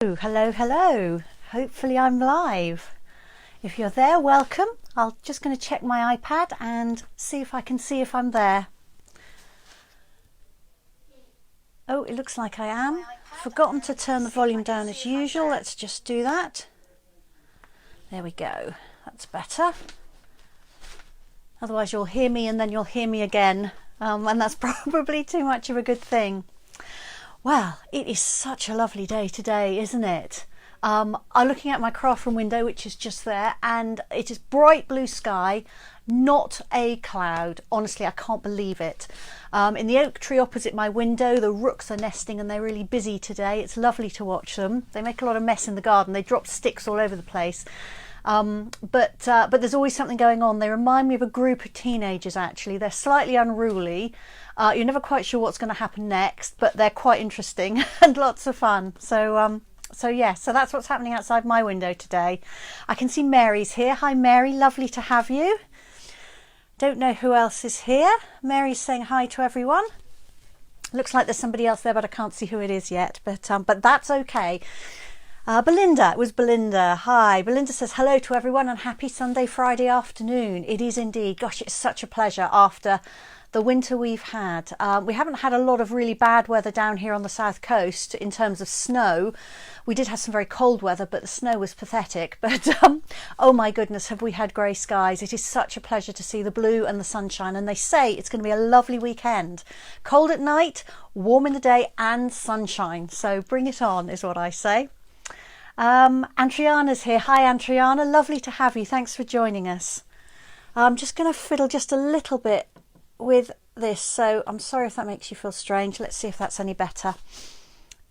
Hello, hello. Hopefully I'm live. If you're there, welcome. I'm just going to check my iPad and see if I can see if I'm there. Oh, it looks like I am. Forgotten to turn the volume down as usual. Let's just do that. There we go. That's better. Otherwise you'll hear me and then you'll hear me again. And that's probably too much of a good thing. Well, it is such a lovely day today, isn't it? I'm looking at my craft room window, which is just there, and it is bright blue sky, not a cloud. Honestly, I can't believe it. In the oak tree opposite my window, the rooks are nesting and they're really busy today. It's lovely to watch them. They make a lot of mess in the garden. They drop sticks all over the place. But there's always something going on. They remind me of a group of teenagers, actually. They're slightly unruly. You're never quite sure what's going to happen next, but they're quite interesting and lots of fun. So that's what's happening outside my window today. I can see Mary's here. Hi, Mary. Lovely to have you. Don't know who else is here. Mary's saying hi to everyone. Looks like there's somebody else there, but I can't see who it is yet. But that's okay. Belinda, it was Belinda. Hi. Belinda says hello to everyone and happy Sunday, Friday afternoon. It is indeed. Gosh, it's such a pleasure after the winter we've had. We haven't had a lot of really bad weather down here on the south coast in terms of snow. We did have some very cold weather, but the snow was pathetic. But oh my goodness, have we had grey skies. It is such a pleasure to see the blue and the sunshine. And they say it's going to be a lovely weekend. Cold at night, warm in the day and sunshine. So bring it on is what I say. Antriana's here. Hi, Antriana. Lovely to have you. Thanks for joining us. I'm just going to fiddle just a little bit with this, so I'm sorry if that makes you feel strange. Let's see if that's any better.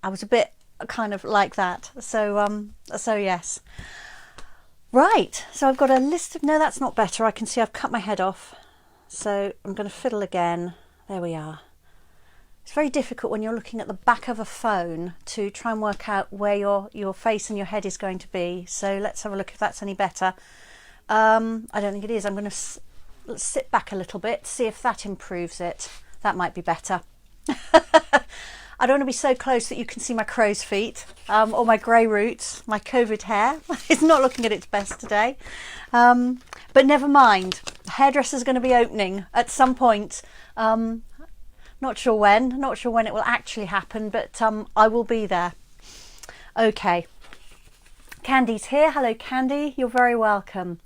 I was a bit kind of like that, so yes. Right, so I've got a list of, no, that's not better. I can see I've cut my head off, so I'm going to fiddle again. There we are. It's very difficult when you're looking at the back of a phone to try and work out where your face and your head is going to be. So let's have a look if that's any better. I don't think it is. I'm going to let's sit back a little bit, see if that improves it. That might be better. I don't want to be so close that you can see my crow's feet or my grey roots. My COVID hair is not looking at its best today. But never mind. The hairdresser's going to be opening at some point. Not sure when it will actually happen, but I will be there. Okay. Candy's here. Hello, Candy. You're very welcome.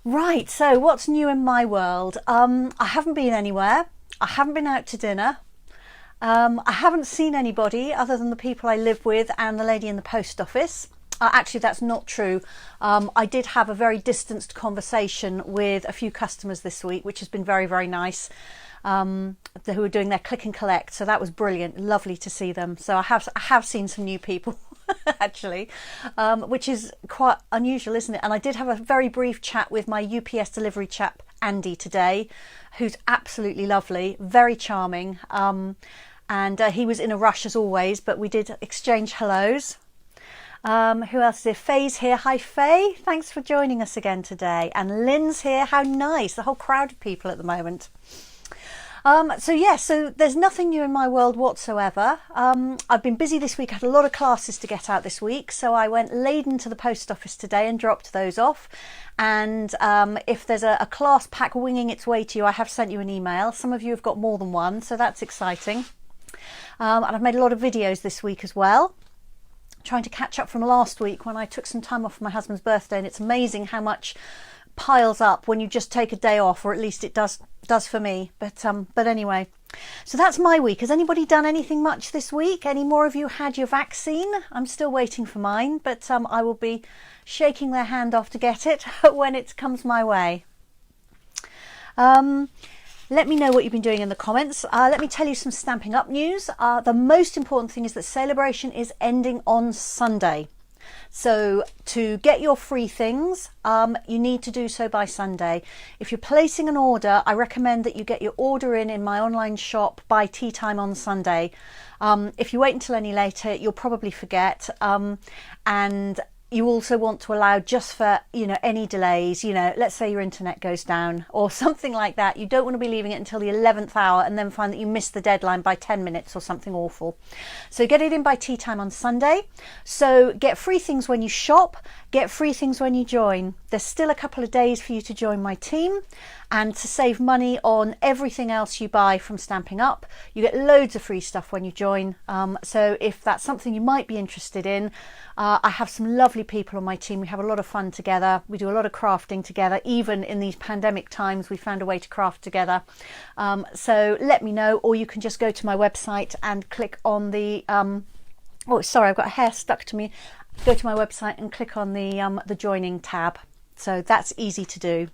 Right, so what's new in my world? I haven't been anywhere. I haven't been out to dinner. I haven't seen anybody other than the people I live with and the lady in the post office. Actually, that's not true. I did have a very distanced conversation with a few customers this week, which has been very, very nice, who are doing their click and collect. So that was brilliant. Lovely to see them. So I have seen some new people. Actually, which is quite unusual, isn't it? And I did have a very brief chat with my UPS delivery chap Andy today, who's absolutely lovely, very charming, and he was in a rush as always, but we did exchange hellos. Who else is here? Faye's here. Hi Faye, thanks for joining us again today. And Lynn's here. How nice, the whole crowd of people at the moment. So there's nothing new in my world whatsoever. I've been busy this week. I had a lot of classes to get out this week, so I went laden to the post office today and dropped those off. And if there's a class pack winging its way to you, I have sent you an email. Some of you have got more than one, so that's exciting. And I've made a lot of videos this week as well, trying to catch up from last week when I took some time off for my husband's birthday. And it's amazing how much piles up when you just take a day off, or at least it does for me. But anyway, so that's my week. Has anybody done anything much this week? Any more of you had your vaccine? I'm still waiting for mine, but I will be shaking their hand off to get it when it comes my way. Let me know what you've been doing in the comments. Let me tell you some Stampin' Up news. The most important thing is that Celebration is ending on Sunday. So to get your free things, you need to do so by Sunday. If you're placing an order, I recommend that you get your order in my online shop by tea time on Sunday. If you wait until any later, you'll probably forget. And you also want to allow, just for, you know, any delays, you know, let's say your internet goes down or something like that. You don't want to be leaving it until the 11th hour and then find that you missed the deadline by 10 minutes or something awful. So get it in by tea time on Sunday. So get free things when you shop, get free things when you join. There's still a couple of days for you to join my team and to save money on everything else you buy from Stampin' Up. You get loads of free stuff when you join. So if that's something you might be interested in, I have some lovely people on my team. We have a lot of fun together. We do a lot of crafting together. Even in these pandemic times, we found a way to craft together. So let me know, or you can just go to my website and click on the, oh, sorry, I've got a hair stuck to me. Go to my website and click on the joining tab. So that's easy to do.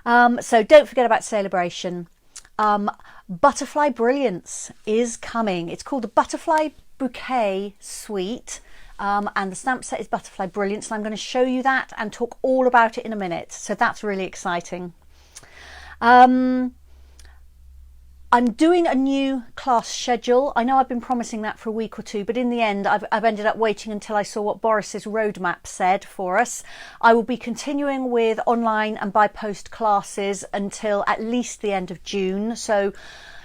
So don't forget about Celebration. Butterfly Brilliance is coming. It's called the Butterfly Bouquet Suite. And the stamp set is Butterfly Brilliance. And I'm going to show you that and talk all about it in a minute. So that's really exciting. I'm doing a new class schedule. I know I've been promising that for a week or two, but in the end, I've ended up waiting until I saw what Boris's roadmap said for us. I will be continuing with online and by post classes until at least the end of June. So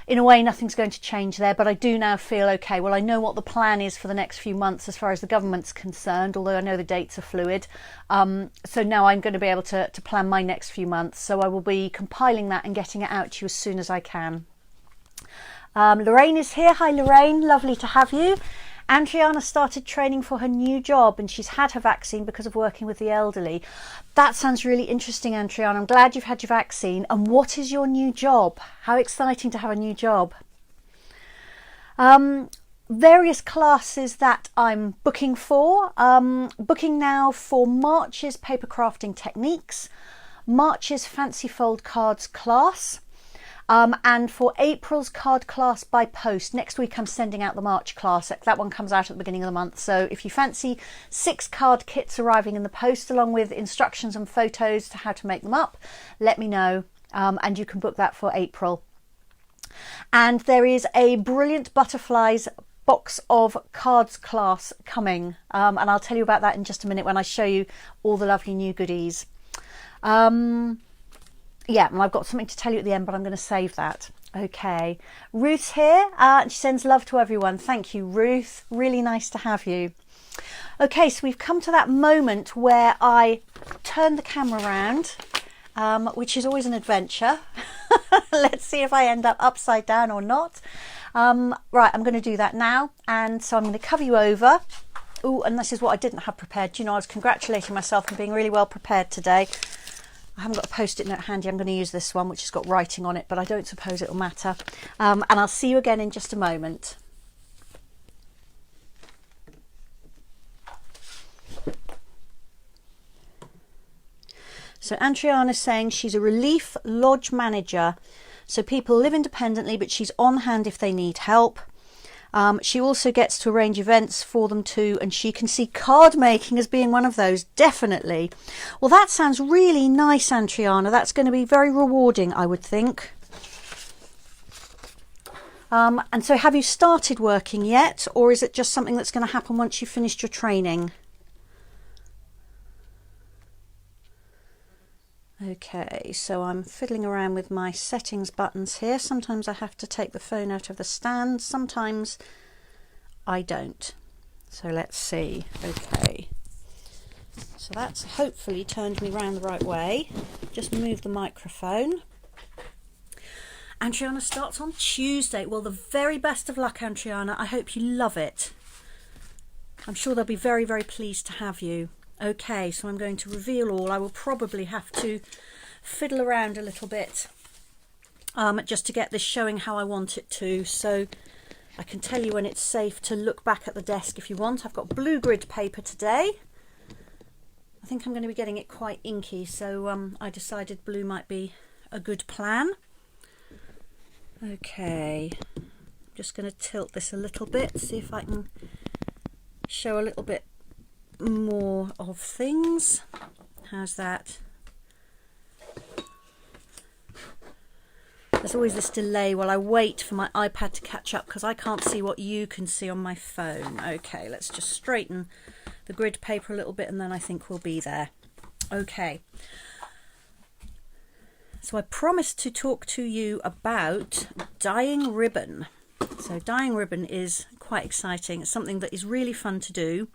in a way, nothing's going to change there, but I do now feel, okay, well, I know what the plan is for the next few months as far as the government's concerned, although I know the dates are fluid. So now I'm going to be able to plan my next few months. So I will be compiling that and getting it out to you as soon as I can. Lorraine is here. Hi Lorraine, lovely to have you. Andriana started training for her new job and she's had her vaccine because of working with the elderly. That sounds really interesting, Andriana. I'm glad you've had your vaccine. And what is your new job? How exciting to have a new job. Various classes that I'm booking for. Booking now for March's paper crafting techniques, March's fancy fold cards class, and for April's card class by post. Next week I'm sending out the March class. That one comes out at the beginning of the month. So if you fancy 6 card kits arriving in the post along with instructions and photos to how to make them up, let me know, and you can book that for April. And there is a Brilliant Butterflies box of cards class coming, and I'll tell you about that in just a minute when I show you all the lovely new goodies. Yeah, and I've got something to tell you at the end, but I'm going to save that. Okay, Ruth's here. She sends love to everyone. Thank you, Ruth. Really nice to have you. Okay, so we've come to that moment where I turn the camera around, which is always an adventure. Let's see if I end up upside down or not. Right, I'm going to do that now. And so I'm going to cover you over. Oh, and this is what I didn't have prepared. You know, I was congratulating myself on being really well prepared today. I haven't got a post-it note handy. I'm going to use this one, which has got writing on it, but I don't suppose it'll matter. And I'll see you again in just a moment. So Andriana's saying she's a relief lodge manager. So people live independently, but she's on hand if they need help. She also gets to arrange events for them too, and she can see card making as being one of those, definitely. Well, that sounds really nice, Andriana. That's going to be very rewarding, I would think. And so have you started working yet, or is it just something that's going to happen once you've finished your training? Okay, so I'm fiddling around with my settings buttons here. Sometimes I have to take the phone out of the stand, sometimes I don't. So let's see. Okay, so that's hopefully turned me round the right way. Just move the microphone. Andriana starts on Tuesday. Well, the very best of luck, Andriana. I hope you love it. I'm sure they'll be very, very pleased to have you. Okay, so I'm going to reveal all. I will probably have to fiddle around a little bit just to get this showing how I want it to. So I can tell you when it's safe to look back at the desk if you want. I've got blue grid paper today. I think I'm going to be getting it quite inky, so I decided blue might be a good plan. Okay, just going to tilt this a little bit, see if I can show a little bit more of things. How's that? There's always this delay while I wait for my iPad to catch up because I can't see what you can see on my phone. Okay, let's just straighten the grid paper a little bit, and then I think we'll be there. Okay. So I promised to talk to you about dyeing ribbon. So dyeing ribbon is quite exciting. It's something that is really fun to do.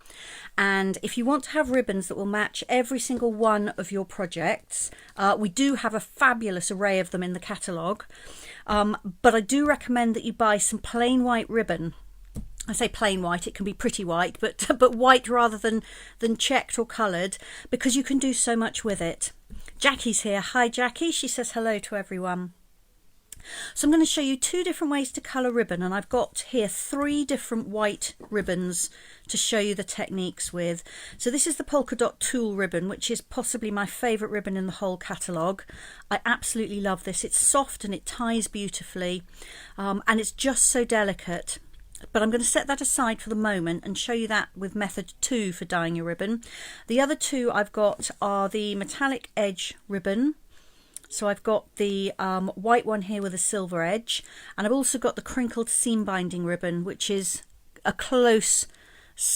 And if you want to have ribbons that will match every single one of your projects, we do have a fabulous array of them in the catalogue. But I do recommend that you buy some plain white ribbon. I say plain white, it can be pretty white, but white rather than checked or coloured, because you can do so much with it. Jackie's here. Hi Jackie, she says hello to everyone. So I'm going to show you 2 different ways to colour ribbon, and I've got here 3 different white ribbons to show you the techniques with. So this is the Polka Dot Tulle Ribbon, which is possibly my favourite ribbon in the whole catalogue. I absolutely love this. It's soft and it ties beautifully, and it's just so delicate. But I'm going to set that aside for the moment and show you that with method 2 for dyeing your ribbon. The other 2 I've got are the metallic edge ribbon. So I've got the white one here with a silver edge, and I've also got the crinkled seam binding ribbon, which is a close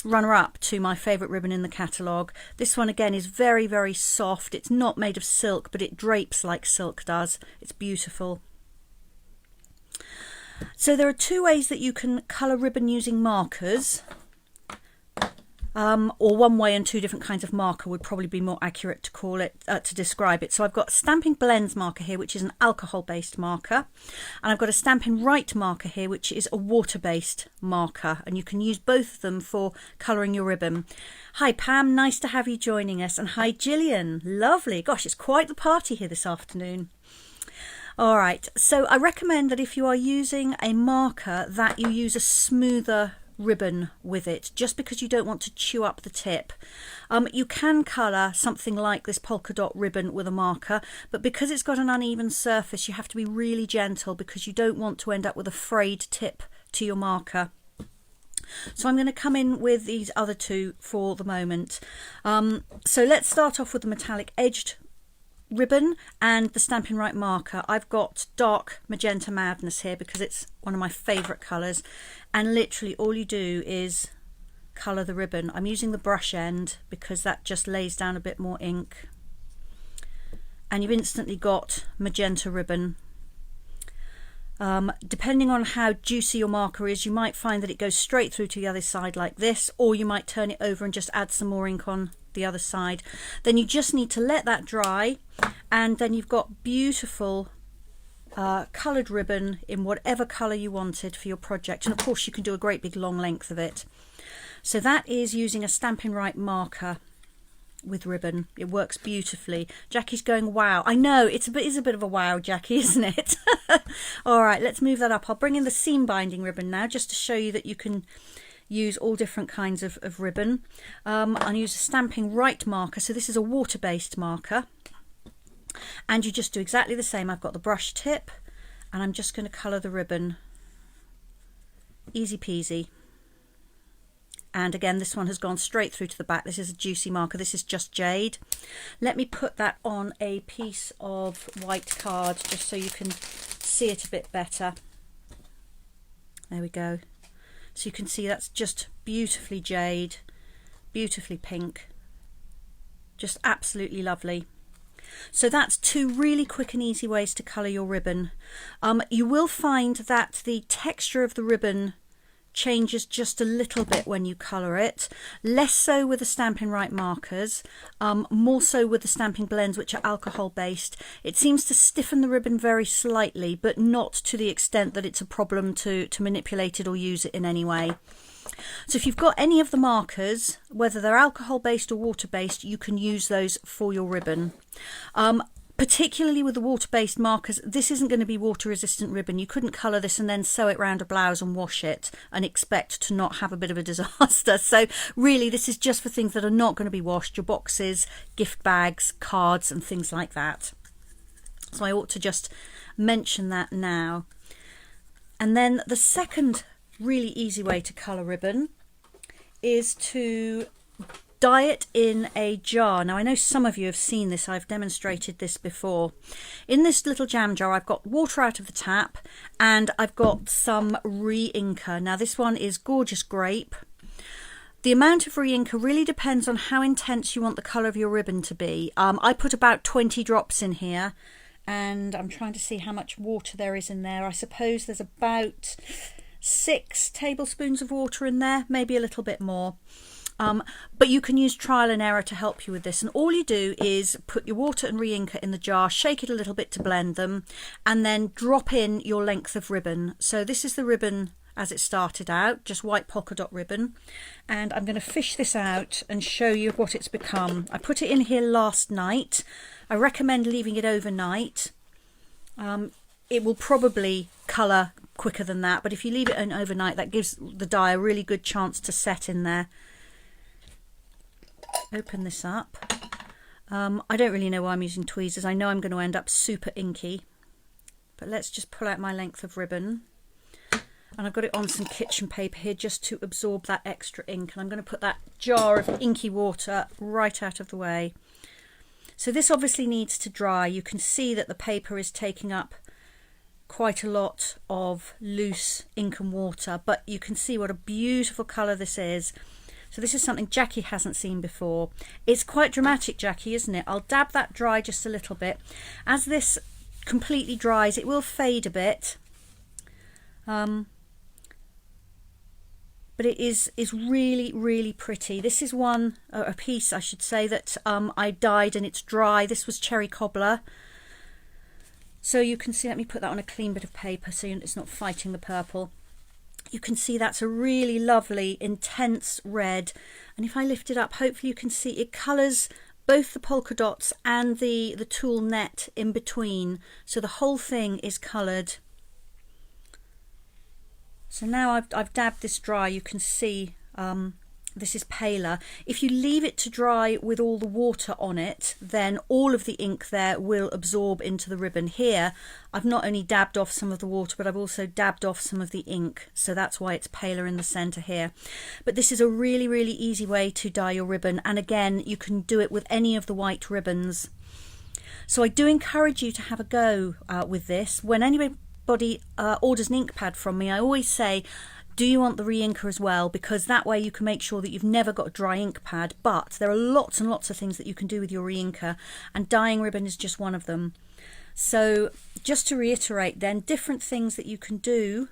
runner-up to my favourite ribbon in the catalogue. This one again is very, very soft. It's not made of silk, but it drapes like silk does. It's beautiful. So there are 2 ways that you can colour ribbon using markers, or 1 way and 2 different kinds of marker would probably be more accurate to call it, to describe it. So I've got a Stampin' Blends marker here, which is an alcohol-based marker, and I've got a Stampin' Write marker here, which is a water-based marker, and you can use both of them for colouring your ribbon. Hi Pam, nice to have you joining us, and hi Gillian, lovely. Gosh, it's quite the party here this afternoon. All right, so I recommend that if you are using a marker that you use a smoother ribbon with it, just because you don't want to chew up the tip. You can colour something like this polka dot ribbon with a marker, but because it's got an uneven surface, you have to be really gentle because you don't want to end up with a frayed tip to your marker. So I'm going to come in with these other 2 for the moment. So let's start off with the metallic edged ribbon and the Stampin' Write marker. I've got dark Magenta Madness here because it's one of my favourite colours, and literally all you do is colour the ribbon. I'm using the brush end because that just lays down a bit more ink, and you've instantly got magenta ribbon. Depending on how juicy your marker is, you might find that it goes straight through to the other side like this, or you might turn it over and just add some more ink on the other side. Then you just need to let that dry, and then you've got beautiful coloured ribbon in whatever colour you wanted for your project, and of course you can do a great big long length of it. So that is using a Stampin' Write marker with ribbon. It works beautifully. Jackie's going wow. I know it is a bit of a wow, Jackie, isn't it? All right, let's move that up. I'll bring in the seam binding ribbon now, just to show you that you can use all different kinds of ribbon. I'll use a Stampin' Write marker. So this is a water-based marker, and you just do exactly the same. I've got the brush tip, and I'm just going to colour the ribbon. Easy peasy. And again, this one has gone straight through to the back. This is a juicy marker. This is just jade. Let me put that on a piece of white card just so you can see it a bit better. There we go. So you can see that's just beautifully jade, beautifully pink. Just absolutely lovely. So that's 2 really quick and easy ways to colour your ribbon. You will find that the texture of the ribbon changes just a little bit when you colour it, less so with the Stampin' Write markers, more so with the Stampin' Blends, which are alcohol based. It seems to stiffen the ribbon very slightly, but not to the extent that it's a problem to manipulate it or use it in any way. So if you've got any of the markers, whether they're alcohol based or water based, you can use those for your ribbon. Particularly with the water-based markers, this isn't going to be water-resistant ribbon. You couldn't colour this and then sew it round a blouse and wash it and expect to not have a bit of a disaster. So really, this is just for things that are not going to be washed, your boxes, gift bags, cards and things like that. So I ought to just mention that now. And then the second really easy way to colour ribbon is to dye it in a jar. Now I know some of you have seen this, I've demonstrated this before. In this little jam jar I've got water out of the tap and I've got some re-inker. Now this one is Gorgeous Grape. The amount of re-inker really depends on how intense you want the colour of your ribbon to be. I put about 20 drops in here, and I'm trying to see how much water there is in there. I suppose there's about 6 tablespoons of water in there, maybe a little bit more. But you can use trial and error to help you with this. And all you do is put your water and re-inker in the jar, shake it a little bit to blend them, and then drop in your length of ribbon. So this is the ribbon as it started out, just white polka dot ribbon. And I'm going to fish this out and show you what it's become. I put it in here last night. I recommend leaving it overnight. It will probably colour quicker than that, but if you leave it in overnight, that gives the dye a really good chance to set in there. Open this up. I don't really know why I'm using tweezers. I know I'm going to end up super inky, but let's just pull out my length of ribbon. And I've got it on some kitchen paper here just to absorb that extra ink. And I'm going to put that jar of inky water right out of the way. So this obviously needs to dry. You can see that the paper is taking up quite a lot of loose ink and water, but you can see what a beautiful colour this is. So this is something Jackie hasn't seen before. It's quite dramatic, Jackie, isn't it? I'll dab that dry just a little bit. As this completely dries, it will fade a bit. But it is really, really pretty. This is a piece, I should say, that I dyed and it's dry. This was Cherry Cobbler. So you can see, let me put that on a clean bit of paper so it's not fighting the purple. You can see that's a really lovely, intense red. And if I lift it up, hopefully you can see it colours both the polka dots and the tulle net in between. So the whole thing is coloured. So now I've dabbed this dry, you can see this is paler. If you leave it to dry with all the water on it, then all of the ink there will absorb into the ribbon. Here, I've not only dabbed off some of the water, but I've also dabbed off some of the ink. So that's why it's paler in the centre here. But this is a really, really easy way to dye your ribbon. And again, you can do it with any of the white ribbons. So I do encourage you to have a go with this. When anybody orders an ink pad from me, I always say, do you want the re-inker as well? Because that way you can make sure that you've never got a dry ink pad. But there are lots and lots of things that you can do with your re-inker, and dyeing ribbon is just one of them. So just to reiterate then, different things that you can do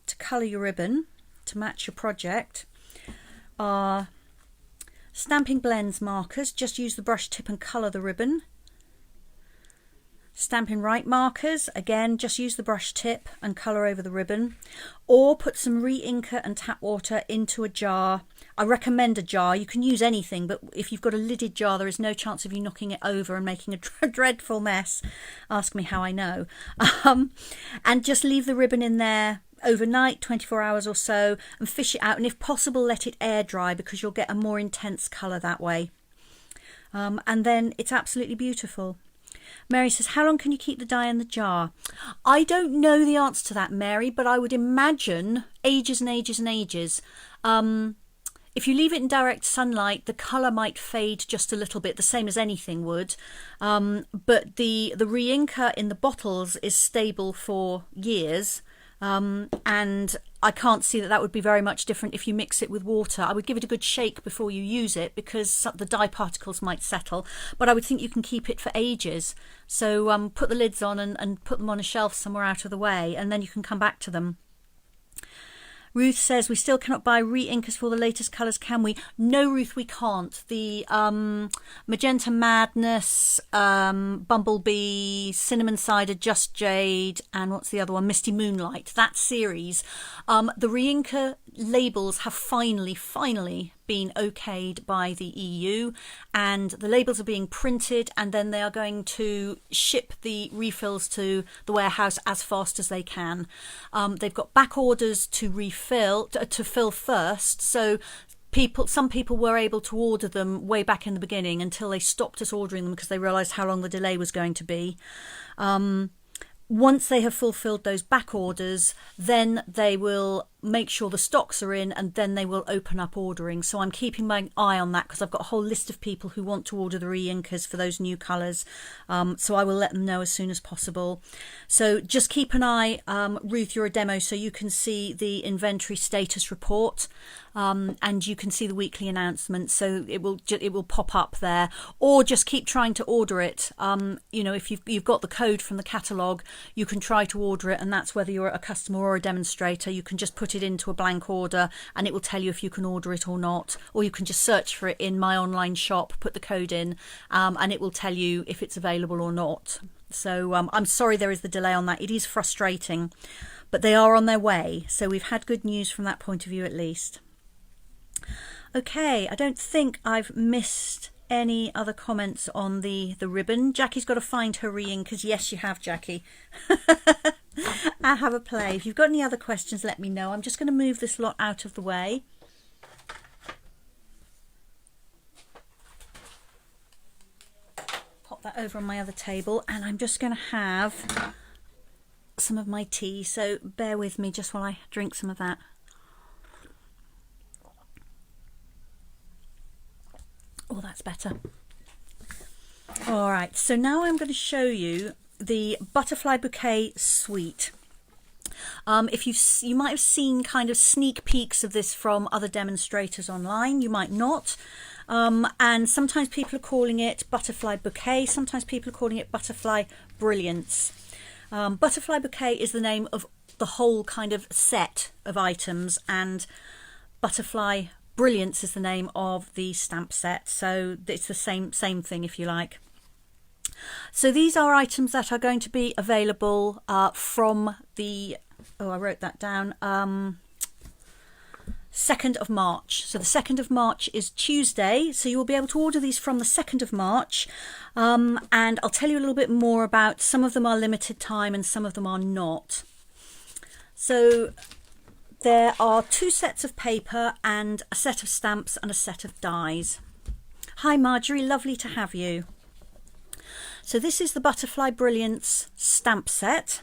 to colour your ribbon to match your project are Stampin' Blends markers. Just use the brush tip and colour the ribbon. Stampin' Right markers, again, just use the brush tip and colour over the ribbon. Or put some re-inker and tap water into a jar. I recommend a jar. You can use anything, but if you've got a lidded jar, there is no chance of you knocking it over and making a dreadful mess. Ask me how I know. And just leave the ribbon in there overnight, 24 hours or so, and fish it out. And if possible, let it air dry, because you'll get a more intense colour that way. And then it's absolutely beautiful. Mary says, how long can you keep the dye in the jar? I don't know the answer to that, Mary, but I would imagine ages and ages and ages. If you leave it in direct sunlight, the colour might fade just a little bit, the same as anything would. But the re-inker in the bottles is stable for years. And I can't see that would be very much different if you mix it with water. I would give it a good shake before you use it, because the dye particles might settle, but I would think you can keep it for ages. So put the lids on and put them on a shelf somewhere out of the way, and then you can come back to them. Ruth says, we still cannot buy re-inkers for the latest colours, can we? No, Ruth, we can't. The Magenta Madness, Bumblebee, Cinnamon Cider, Just Jade, and what's the other one? Misty Moonlight. That series. The re-inker labels have finally been okayed by the EU, and the labels are being printed, and then they are going to ship the refills to the warehouse as fast as they can. They've got back orders to fill first, so some people were able to order them way back in the beginning until they stopped us ordering them because they realised how long the delay was going to be. Once they have fulfilled those back orders, then they will make sure the stocks are in, and then they will open up ordering. So I'm keeping my eye on that because I've got a whole list of people who want to order the re-inkers for those new colours. So I will let them know as soon as possible. So just keep an eye, Ruth, you're a demo, so you can see the inventory status report. And you can see the weekly announcements, so it will pop up there, or just keep trying to order it. You know, if you've got the code from the catalogue, you can try to order it, and that's whether you're a customer or a demonstrator. You can just put it into a blank order and it will tell you if you can order it or not, or you can just search for it in my online shop, put the code in, and it will tell you if it's available or not. So I'm sorry there is the delay on that. It is frustrating, but they are on their way, so we've had good news from that point of view at least. Okay, I don't think I've missed any other comments on the ribbon. Jackie's got to find her re-inkers. Yes, you have, Jackie. I have a play. If you've got any other questions, let me know. I'm just going to move this lot out of the way. Pop that over on my other table, and I'm just going to have some of my tea, so bear with me just while I drink some of that. Oh, that's better. All right, so now I'm going to show you the Butterfly Bouquet suite. You might have seen kind of sneak peeks of this from other demonstrators online. You might not. And sometimes people are calling it Butterfly Bouquet. Sometimes people are calling it Butterfly Brilliance. Butterfly Bouquet is the name of the whole kind of set of items, and Butterfly Brilliance is the name of the stamp set, so it's the same thing, if you like. So these are items that are going to be available from the, oh, I wrote that down, 2nd of March. So the 2nd of March is Tuesday, so you will be able to order these from the 2nd of March, and I'll tell you a little bit more about, some of them are limited time and some of them are not. So there are 2 sets of paper and a set of stamps and a set of dies. Hi Marjorie, lovely to have you. So this is the Butterfly Brilliance stamp set.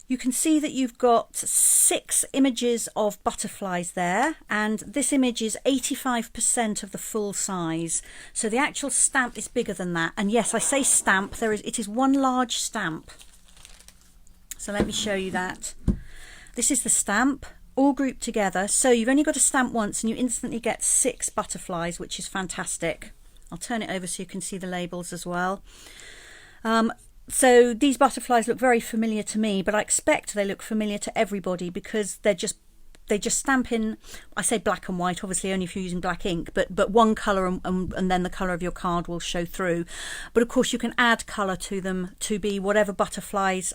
You can see that you've got 6 images of butterflies there, and this image is 85% of the full size. So the actual stamp is bigger than that. And yes, I say stamp, it is one large stamp. So let me show you that. This is the stamp, all grouped together. So you've only got to stamp once and you instantly get 6 butterflies, which is fantastic. I'll turn it over so you can see the labels as well. So these butterflies look very familiar to me, but I expect they look familiar to everybody because they just stamp in, I say black and white, obviously only if you're using black ink, but one colour and then the colour of your card will show through. But of course you can add colour to them to be whatever butterflies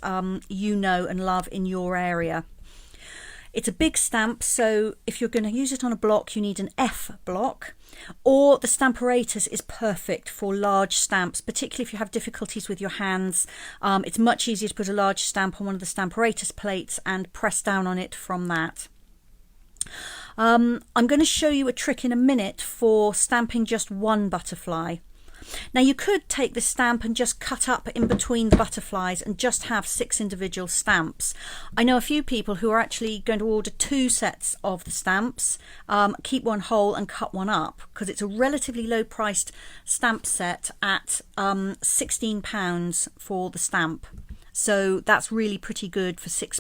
you know and love in your area. It's a big stamp, so if you're going to use it on a block, you need an F block, or the Stamparatus is perfect for large stamps, particularly if you have difficulties with your hands. It's much easier to put a large stamp on one of the Stamparatus plates and press down on it from that. I'm going to show you a trick in a minute for stamping just one butterfly. Now you could take the stamp and just cut up in between the butterflies and just have 6 individual stamps. I know a few people who are actually going to order 2 sets of the stamps, keep one whole and cut one up, because it's a relatively low priced stamp set at £16 for the stamp. So that's really pretty good for six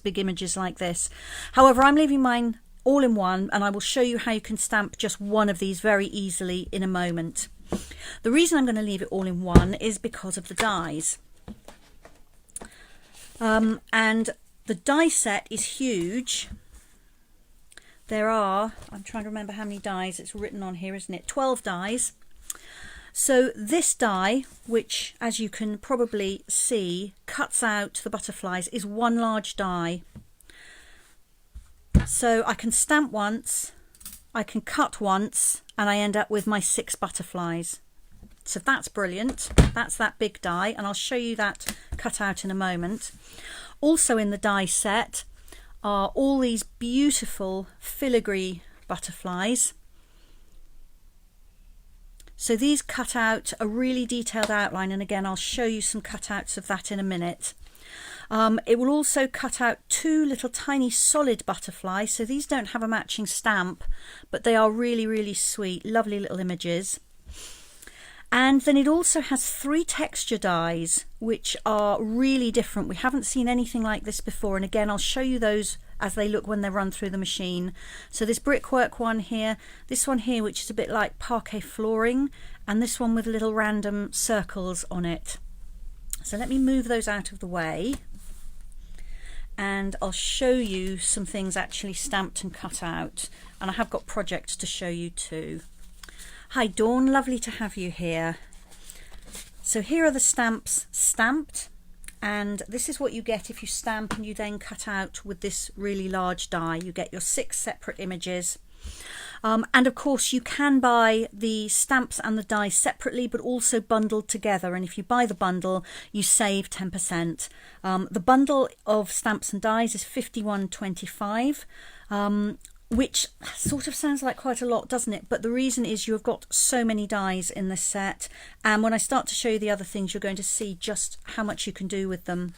big images like this. However, I'm leaving mine all in one, and I will show you how you can stamp just one of these very easily in a moment. The reason I'm going to leave it all in one is because of the dies. And the die set is huge. There are, I'm trying to remember how many dies it's written on here, isn't it? 12 dies. So this die, which as you can probably see cuts out the butterflies, is one large die. So I can stamp once, I can cut once, and I end up with my 6 butterflies. So that's brilliant. That's that big die, and I'll show you that cut out in a moment. Also in the die set are all these beautiful filigree butterflies. So these cut out a really detailed outline, and again I'll show you some cutouts of that in a minute. It will also cut out 2 little tiny solid butterflies. So these don't have a matching stamp, but they are really, really sweet, lovely little images. And then it also has 3 texture dies, which are really different. We haven't seen anything like this before. And again, I'll show you those as they look when they run through the machine. So this brickwork one here, this one here, which is a bit like parquet flooring, and this one with little random circles on it. So let me move those out of the way, and I'll show you some things actually stamped and cut out. And I have got projects to show you too. Hi Dawn, lovely to have you here. So here are the stamps stamped, and this is what you get if you stamp and you then cut out with this really large die. You get your 6 separate images. And of course you can buy the stamps and the dies separately, but also bundled together, and if you buy the bundle you save 10%. The bundle of stamps and dies is £51.25, which sort of sounds like quite a lot, doesn't it? But the reason is you've got so many dies in this set, and when I start to show you the other things you're going to see just how much you can do with them.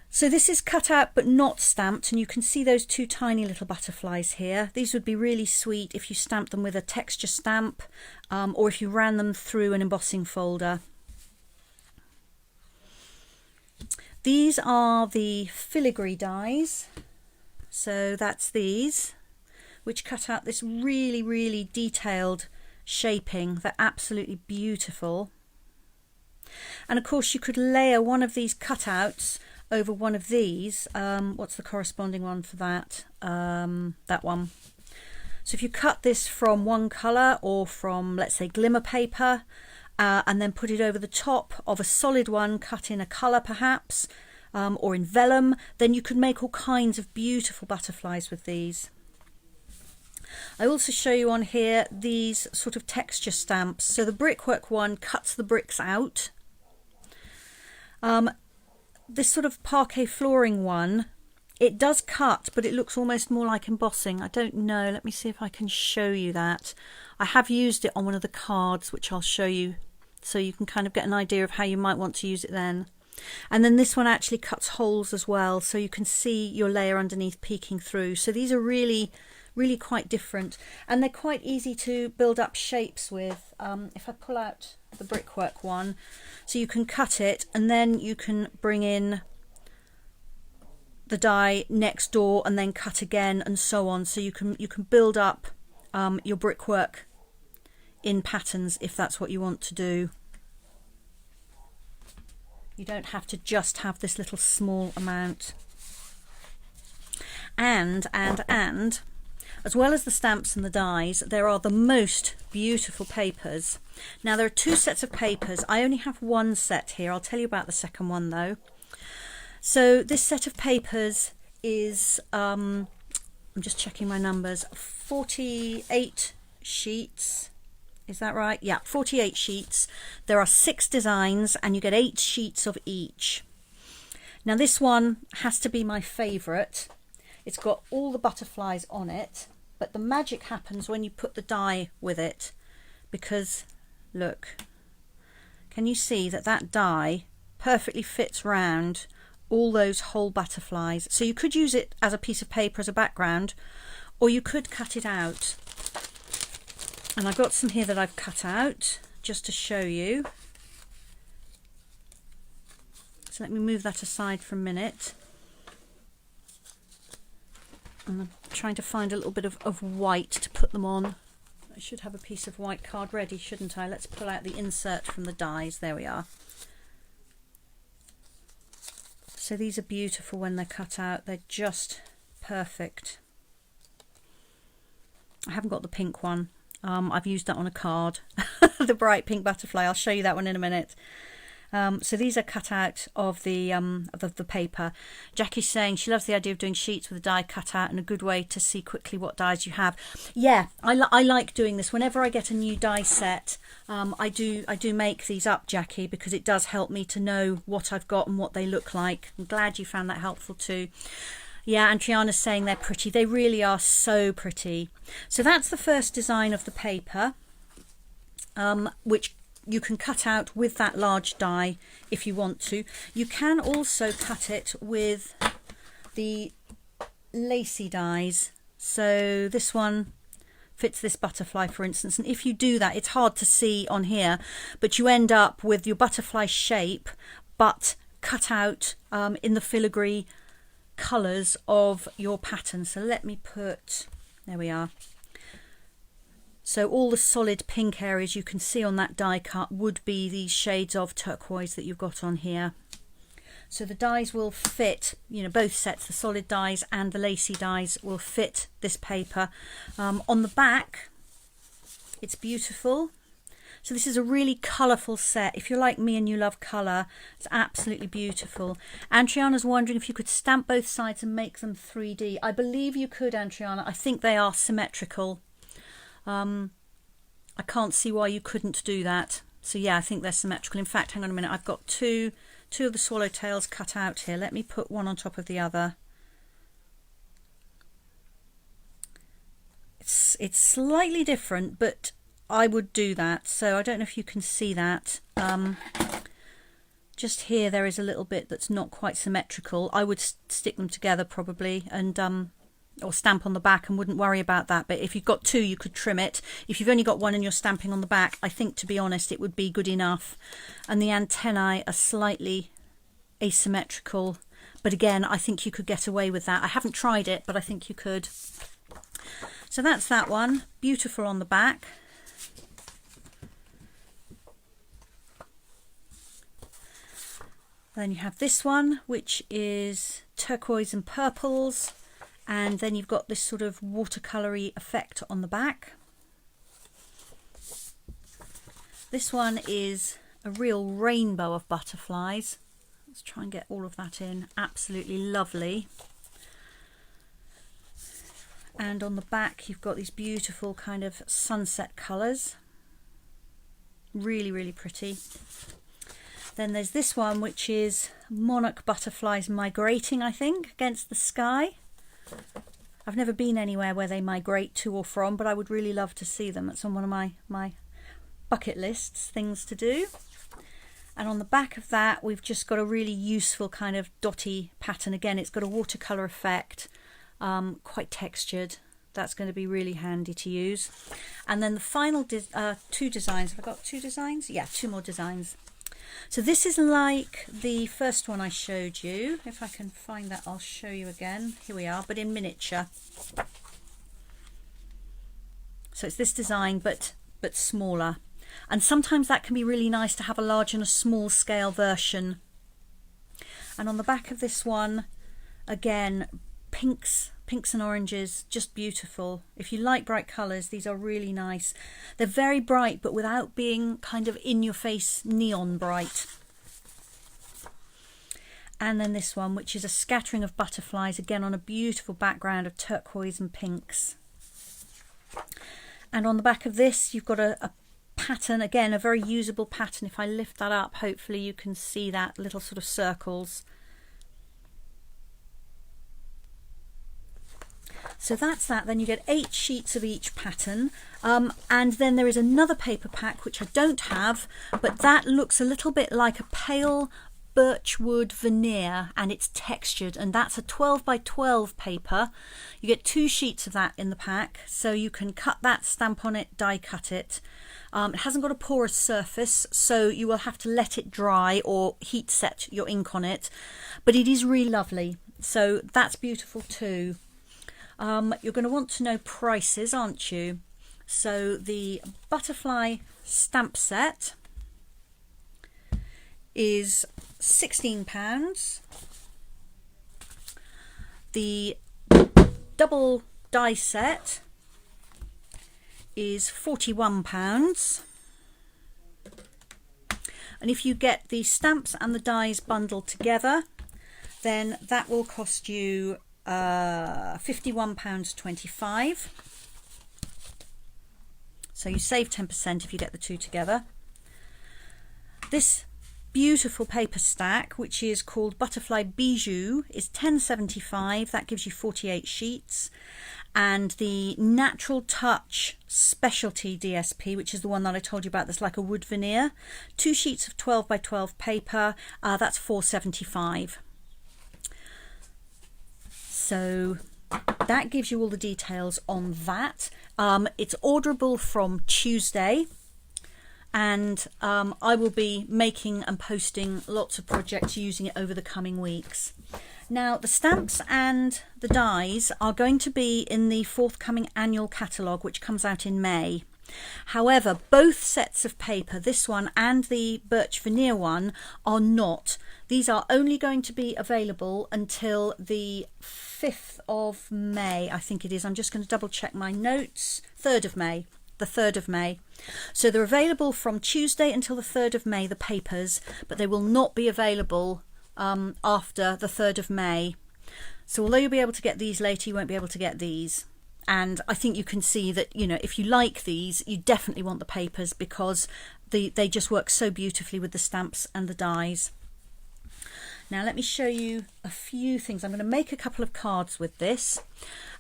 So this is cut out but not stamped, and you can see those 2 tiny little butterflies here. These would be really sweet if you stamped them with a texture stamp, or if you ran them through an embossing folder. These are the filigree dies. So that's these, which cut out this really, really detailed shaping. They're absolutely beautiful. And of course you could layer one of these cutouts over one of these. What's the corresponding one for that? That one. So if you cut this from one colour, or from, let's say, glimmer paper, and then put it over the top of a solid one cut in a colour perhaps, or in vellum, then you could make all kinds of beautiful butterflies with these. I also show you on here these sort of texture stamps. So the brickwork one cuts the bricks out. This sort of parquet flooring one, it does cut, but it looks almost more like embossing. I don't know. Let me see if I can show you that. I have used it on one of the cards, which I'll show you, so you can kind of get an idea of how you might want to use it then. And then this one actually cuts holes as well, so you can see your layer underneath peeking through. So these are really, really quite different, and they're quite easy to build up shapes with. If I pull out the brickwork one, so you can cut it and then you can bring in the die next door and then cut again, and so on. So you can build up your brickwork in patterns if that's what you want to do. You don't have to just have this little small amount. And as well as the stamps and the dies, there are the most beautiful papers. Now there are 2 sets of papers. I only have 1 set here. I'll tell you about the second one though. So this set of papers is, I'm just checking my numbers, 48 sheets. Is that right? Yeah, 48 sheets. There are 6 designs and you get 8 sheets of each. Now this one has to be my favourite. It's got all the butterflies on it, but the magic happens when you put the die with it, because look, can you see that that die perfectly fits round all those whole butterflies? So you could use it as a piece of paper as a background, or you could cut it out. And I've got some here that I've cut out just to show you. So let me move that aside for a minute. And I'm trying to find a little bit of white to put them on. I should have a piece of white card ready, shouldn't I? Let's pull out the insert from the dies. There we are. So these are beautiful when they're cut out. They're just perfect. I haven't got the pink one. I've used that on a card. The bright pink butterfly. I'll show you that one in a minute. So these are cut out of the paper. Jackie's saying she loves the idea of doing sheets with a die cut out, and a good way to see quickly what dies you have. Yeah, I like doing this. Whenever I get a new die set, I do make these up, Jackie, because it does help me to know what I've got and what they look like. I'm glad you found that helpful too. Yeah, and Triana's saying they're pretty. They really are so pretty. So that's the first design of the paper, which you can cut out with that large die if you want to. You can also cut it with the lacy dies. So this one fits this butterfly, for instance, and if you do that, it's hard to see on here, but you end up with your butterfly shape but cut out in the filigree colours of your pattern. So let me put, there we are. So all the solid pink areas you can see on that die cut would be these shades of turquoise that you've got on here. So the dies will fit, you know, both sets, the solid dies and the lacy dies will fit this paper. On the back, it's beautiful. So this is a really colourful set. If you're like me and you love colour, it's absolutely beautiful. Antriana's wondering if you could stamp both sides and make them 3D. I believe you could, Antriana. I think they are symmetrical. I can't see why you couldn't do that. So yeah, I think they're symmetrical. In fact, hang on a minute, I've got two of the swallowtails cut out here. Let me put one on top of the other. It's slightly different, but I would do that. So I don't know if you can see that. Just here there is a little bit that's not quite symmetrical. I would stick them together probably, and or stamp on the back, and wouldn't worry about that. But if you've got two, you could trim it. If you've only got one and you're stamping on the back, I think, to be honest, it would be good enough. And the antennae are slightly asymmetrical, but again, I think you could get away with that. I haven't tried it, but I think you could. So that's that one, beautiful on the back. Then you have this one, which is turquoise and purples. And then you've got this sort of watercolory effect on the back. This one is a real rainbow of butterflies. Let's try and get all of that in. Absolutely lovely. And on the back you've got these beautiful kind of sunset colours. Really, really pretty. Then there's this one, which is Monarch Butterflies migrating, I think, against the sky. I've never been anywhere where they migrate to or from, but I would really love to see them. That's on one of my bucket lists, things to do. And on the back of that, we've just got a really useful kind of dotty pattern. Again, it's got a watercolour effect, quite textured. That's going to be really handy to use. And then the final two designs. Have I got two designs? Yeah, two more designs. So this is like the first one I showed you. If I can find that, I'll show you again. Here we are, but in miniature. So it's this design, but smaller. And sometimes that can be really nice to have a large and a small scale version. And on the back of this one, again, pinks and oranges, just beautiful. If you like bright colours, these are really nice. They're very bright, but without being kind of in your face neon bright. And then this one, which is a scattering of butterflies, again on a beautiful background of turquoise and pinks. And on the back of this, you've got a pattern, again, a very usable pattern. If I lift that up, hopefully you can see that, little sort of circles. So that's that. Then you get 8 sheets of each pattern, and then there is another paper pack which I don't have, but that looks a little bit like a pale birchwood veneer, and it's textured, and that's a 12 by 12 paper. You get 2 sheets of that in the pack, so you can cut that, stamp on it, die cut it. It hasn't got a porous surface, so you will have to let it dry or heat set your ink on it, but it is really lovely, so that's beautiful too. You're going to want to know prices, aren't you? So the butterfly stamp set is £16. The double die set is £41. And if you get the stamps and the dies bundled together, then that will cost you £51.25. So you save 10% if you get the two together. This beautiful paper stack, which is called Butterfly Bijou, is £10.75. That gives you 48 sheets. And the Natural Touch Specialty DSP, which is the one that I told you about, that's like a wood veneer, 2 sheets of 12 by 12 paper, that's £4.75. So that gives you all the details on that. It's orderable from Tuesday. And I will be making and posting lots of projects using it over the coming weeks. Now, the stamps and the dies are going to be in the forthcoming annual catalogue, which comes out in May. However, both sets of paper, this one and the birch veneer one, are not. These are only going to be available until the 5th of May, I think it is. I'm just going to double check my notes. 3rd of May. The 3rd of May. So they're available from Tuesday until the 3rd of May, the papers, but they will not be available after the 3rd of May. So although you'll be able to get these later, you won't be able to get these. And I think you can see that, you know, if you like these, you definitely want the papers, because they just work so beautifully with the stamps and the dies. Now let me show you a few things. I'm going to make a couple of cards with this,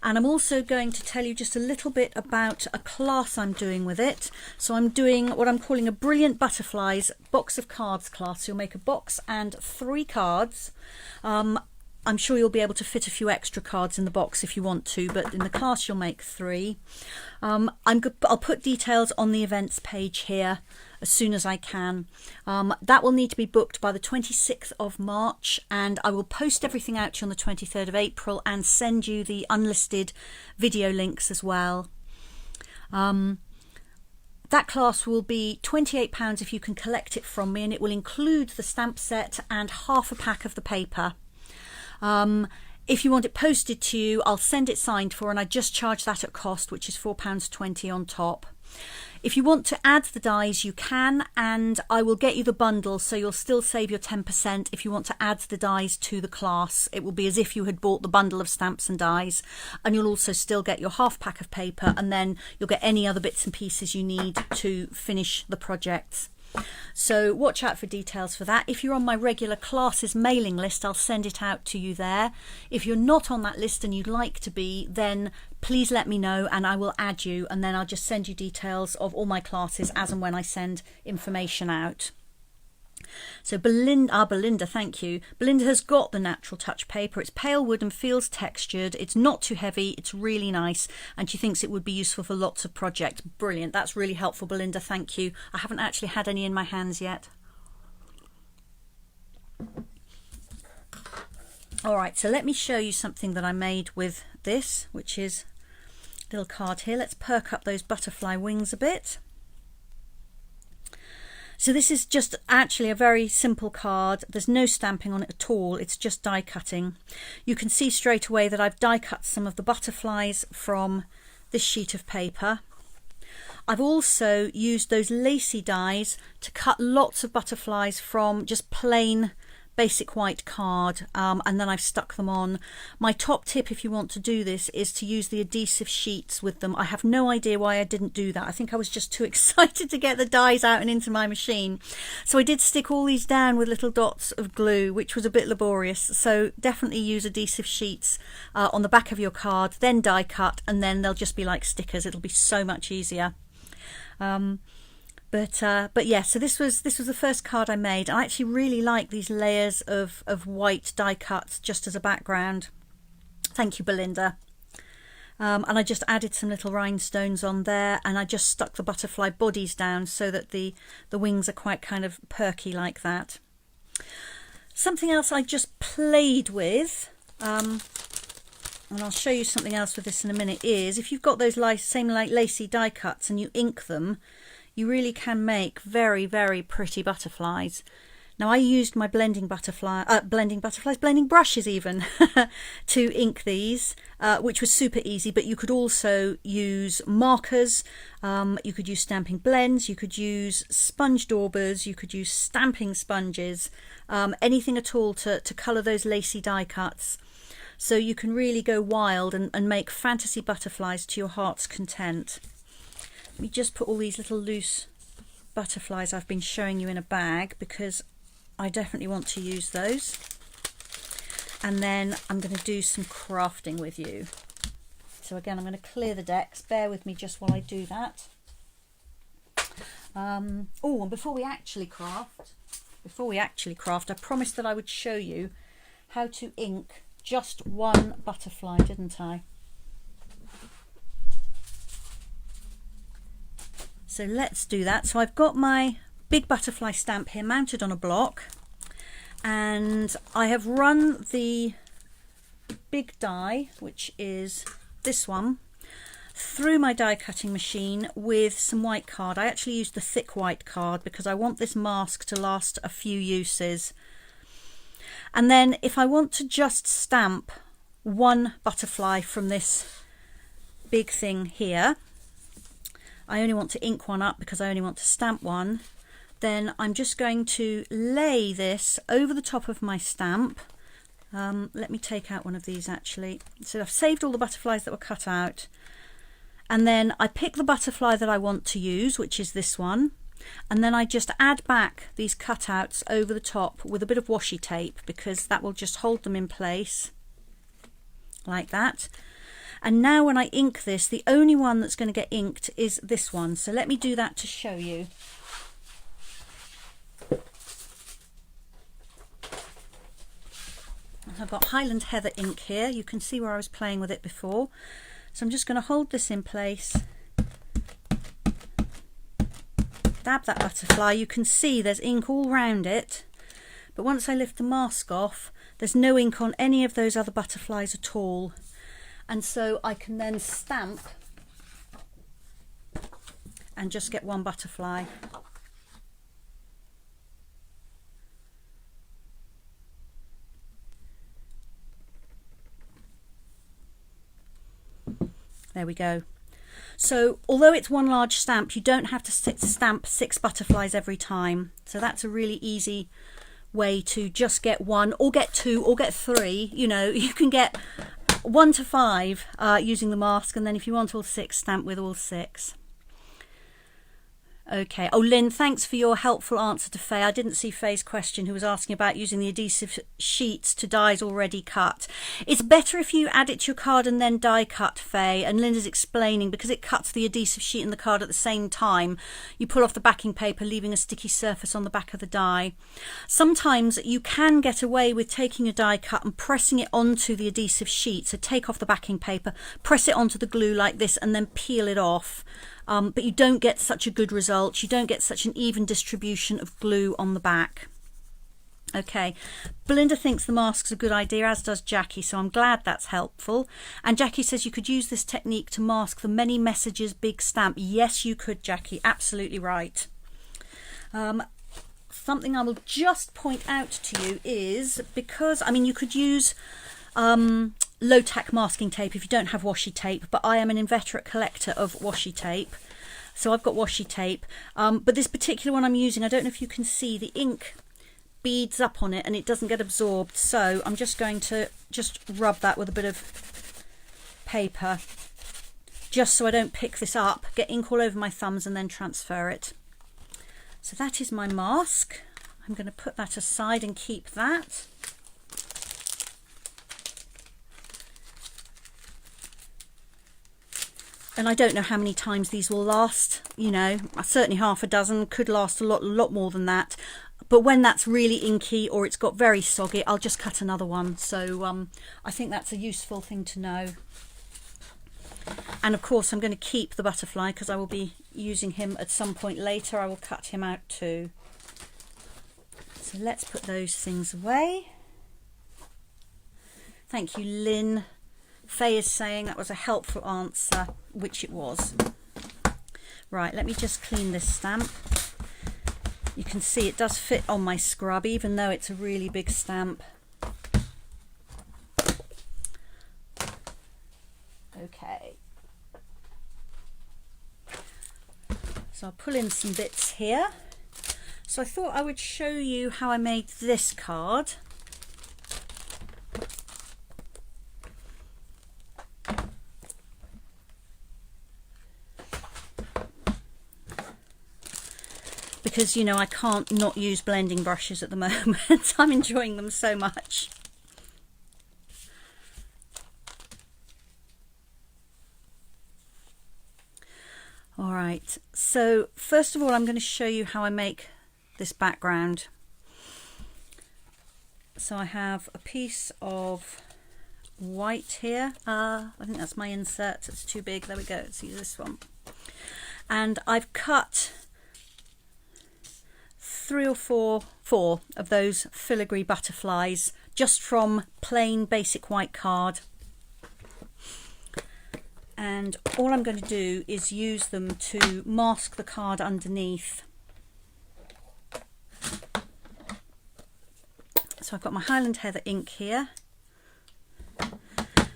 and I'm also going to tell you just a little bit about a class I'm doing with it. So I'm doing what I'm calling a Brilliant Butterflies box of cards class. So you'll make a box and 3 cards. I'm sure you'll be able to fit a few extra cards in the box if you want to, but in the class you'll make 3. I'll put details on the events page here as soon as I can. That will need to be booked by the 26th of March, and I will post everything out to you on the 23rd of April and send you the unlisted video links as well. That class will be £28 if you can collect it from me, and it will include the stamp set and half a pack of the paper. If you want it posted to you, I'll send it signed for, and I just charge that at cost, which is £4.20 on top. If you want to add the dies, you can, and I will get you the bundle, so you'll still save your 10% if you want to add the dies to the class. It will be as if you had bought the bundle of stamps and dies, and you'll also still get your half pack of paper, and then you'll get any other bits and pieces you need to finish the projects. So watch out for details for that. If you're on my regular classes mailing list, I'll send it out to you there. If you're not on that list and you'd like to be, then please let me know and I will add you, and then I'll just send you details of all my classes as and when I send information out. So Belinda, thank you. Belinda has got the Natural Touch paper. It's pale wood and feels textured. It's not too heavy. It's really nice, and she thinks it would be useful for lots of projects. Brilliant. That's really helpful, Belinda. Thank you. I haven't actually had any in my hands yet. All right, so let me show you something that I made with this, which is a little card here. Let's perk up those butterfly wings a bit. So this is just actually a very simple card. There's no stamping on it at all. It's just die cutting. You can see straight away that I've die cut some of the butterflies from this sheet of paper. I've also used those lacy dies to cut lots of butterflies from just plain basic white card, and then I've stuck them on. My top tip if you want to do this is to use the adhesive sheets with them. I have no idea why I didn't do that. I think I was just too excited to get the dies out and into my machine. So I did stick all these down with little dots of glue, which was a bit laborious. So definitely use adhesive sheets on the back of your card, then die cut, and then they'll just be like stickers. It'll be so much easier. But yeah, so this was the first card I made. I actually really like these layers of white die cuts just as a background. Thank you, Belinda. And I just added some little rhinestones on there, and I just stuck the butterfly bodies down so that the wings are quite kind of perky like that. Something else I just played with, and I'll show you something else with this in a minute, is if you've got those same lacy die cuts and you ink them, you really can make very, very pretty butterflies. Now I used my blending brushes even to ink these, which was super easy, but you could also use markers, you could use stamping blends, you could use sponge daubers, you could use stamping sponges, anything at all to colour those lacy die cuts. So you can really go wild and make fantasy butterflies to your heart's content. Let me just put all these little loose butterflies I've been showing you in a bag, because I definitely want to use those. And then I'm going to do some crafting with you. So again, I'm going to clear the decks. Bear with me just while I do that. Oh, and before we actually craft, I promised that I would show you how to ink just one butterfly, didn't I? So let's do that. So I've got my big butterfly stamp here mounted on a block, and I have run the big die, which is this one, through my die cutting machine with some white card. I actually used the thick white card because I want this mask to last a few uses. And then if I want to just stamp one butterfly from this big thing here, I only want to ink one up because I only want to stamp one, then I'm just going to lay this over the top of my stamp. Let me take out one of these actually. So I've saved all the butterflies that were cut out, and then I pick the butterfly that I want to use, which is this one, and then I just add back these cutouts over the top with a bit of washi tape, because that will just hold them in place like that. And now when I ink this, the only one that's going to get inked is this one. So let me do that to show you. I've got Highland Heather ink here. You can see where I was playing with it before. So I'm just going to hold this in place, dab that butterfly. You can see there's ink all round it, but once I lift the mask off, there's no ink on any of those other butterflies at all. And so I can then stamp and just get one butterfly. There we go. So although it's one large stamp, you don't have to stamp 6 butterflies every time. So that's a really easy way to just get 1 or get 2 or get 3. You know, you can get 1 to 5 using the mask, and then if you want all 6, stamp with all 6. Okay. Oh, Lynn, thanks for your helpful answer to Faye. I didn't see Faye's question, who was asking about using the adhesive sheets to dies already cut. It's better if you add it to your card and then die cut, Faye. And Linda's explaining, because it cuts the adhesive sheet and the card at the same time, you pull off the backing paper, leaving a sticky surface on the back of the die. Sometimes you can get away with taking a die cut and pressing it onto the adhesive sheet. So take off the backing paper, press it onto the glue like this, and then peel it off. But you don't get such a good result. You don't get such an even distribution of glue on the back. Okay, Belinda thinks the mask's a good idea, as does Jackie, so I'm glad that's helpful. And Jackie says you could use this technique to mask the many messages big stamp. Yes, you could, Jackie, absolutely right. Something I will just point out to you is, because, I mean, you could use low tack masking tape if you don't have washi tape, but I am an inveterate collector of washi tape, so I've got washi tape, but this particular one I'm using, I don't know if you can see, the ink beads up on it and it doesn't get absorbed, so I'm just going to rub that with a bit of paper, just so I don't pick this up, get ink all over my thumbs and then transfer it. So that is my mask. I'm going to put that aside and keep that. And I don't know how many times these will last, you know, certainly half a dozen, could last a lot more than that. But when that's really inky or it's got very soggy, I'll just cut another one. So I think that's a useful thing to know. And of course I'm going to keep the butterfly because I will be using him at some point later. I will cut him out too. So let's put those things away. Thank you, Lynn. Faye is saying that was a helpful answer, which it was. Right, let me just clean this stamp. You can see it does fit on my scrub, even though it's a really big stamp. Okay. So I'll pull in some bits here. So I thought I would show you how I made this card. because, you know, I can't not use blending brushes at the moment. I'm enjoying them so much. All right, so first of all, I'm going to show you how I make this background. So I have a piece of white here. I think that's my insert. It's too big. There we go. Let's use this one. And I've cut four of those filigree butterflies just from plain basic white card. And all I'm going to do is use them to mask the card underneath. So I've got my Highland Heather ink here,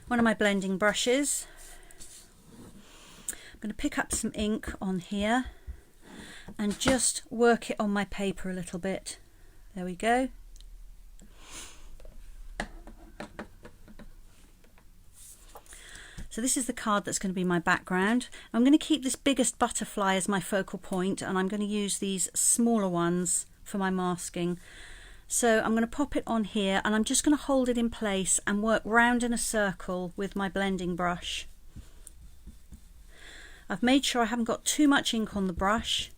one of my blending brushes. I'm going to pick up some ink on here and just work it on my paper a little bit. There we go. So this is the card that's going to be my background. I'm going to keep this biggest butterfly as my focal point, and I'm going to use these smaller ones for my masking. So I'm going to pop it on here, and I'm just going to hold it in place and work round in a circle with my blending brush. I've made sure I haven't got too much ink on the brush,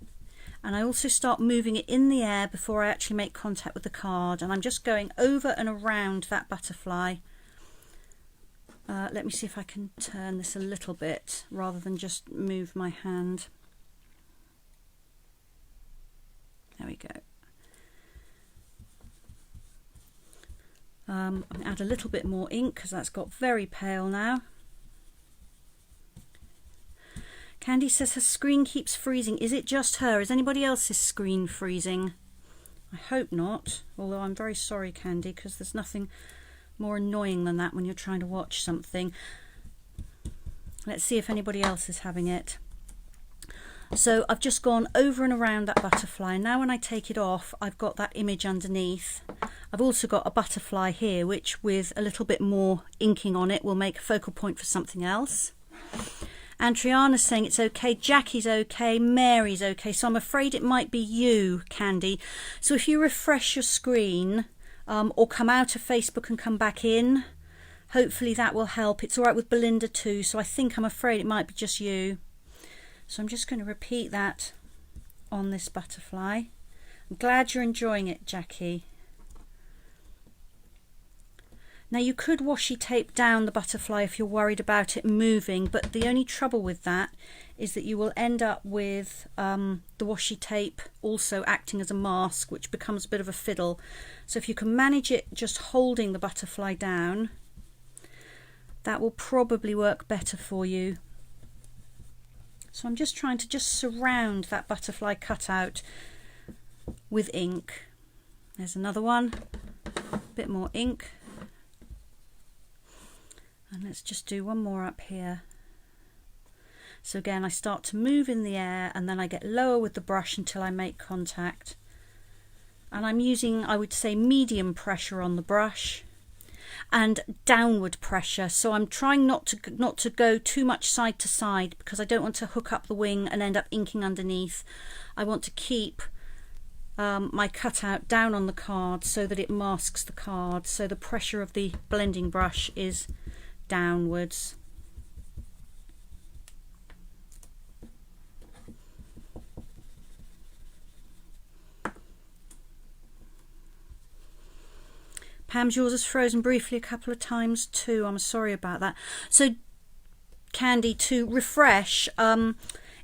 and I also start moving it in the air before I actually make contact with the card, and I'm just going over and around that butterfly. Let me see if I can turn this a little bit rather than just move my hand. There we go. I'm going to add a little bit more ink because that's got very pale now. Candy says her screen keeps freezing. Is it just her? Is anybody else's screen freezing? I hope not, although I'm very sorry, Candy, because there's nothing more annoying than that when you're trying to watch something. Let's see if anybody else is having it. So I've just gone over and around that butterfly. Now when I take it off, I've got that image underneath. I've also got a butterfly here, which with a little bit more inking on it will make a focal point for something else. And Triana's saying it's okay, Jackie's okay, Mary's okay. So I'm afraid it might be you, Candy. So if you refresh your screen, or come out of Facebook and come back in, hopefully that will help. It's all right with Belinda too, so I'm afraid it might be just you. So I'm just going to repeat that on this butterfly. I'm glad you're enjoying it, Jackie. Now you could washi tape down the butterfly if you're worried about it moving, but the only trouble with that is that you will end up with the washi tape also acting as a mask, which becomes a bit of a fiddle. So if you can manage it just holding the butterfly down, that will probably work better for you. So I'm just trying to surround that butterfly cutout with ink. There's another one, a bit more ink. And let's just do one more up here. So again, I start to move in the air and then I get lower with the brush until I make contact. And I'm using, I would say, medium pressure on the brush and downward pressure. So I'm trying not to go too much side to side because I don't want to hook up the wing and end up inking underneath. I want to keep my cutout down on the card so that it masks the card. So the pressure of the blending brush is downwards. Pam's yours has frozen briefly a couple of times too. I'm sorry about that. So Candy, to refresh,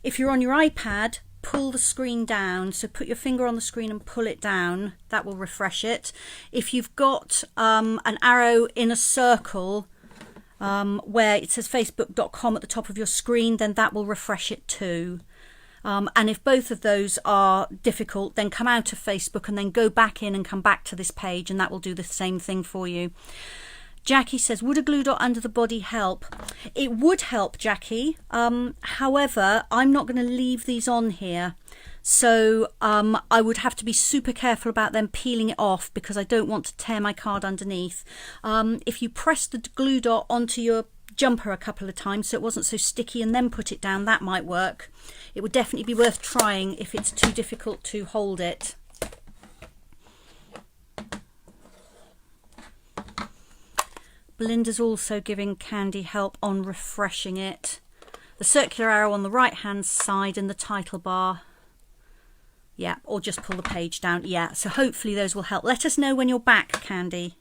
if you're on your iPad, pull the screen down. So put your finger on the screen and pull it down. That will refresh it. If you've got an arrow in a circle where it says facebook.com at the top of your screen, then that will refresh it too. And if both of those are difficult, then come out of Facebook and then go back in and come back to this page, and that will do the same thing for you. Jackie says, would a glue dot under the body help? It would help, Jackie. However, I'm not going to leave these on here. So I would have to be super careful about them peeling it off because I don't want to tear my card underneath. If you press the glue dot onto your jumper a couple of times so it wasn't so sticky and then put it down. That might work. It would definitely be worth trying if it's too difficult to hold it. Belinda's also giving Candy help on refreshing it. The circular arrow on the right hand side and the title bar. Yeah, or just pull the page down. Yeah, so hopefully those will help. Let us know when you're back, Candy.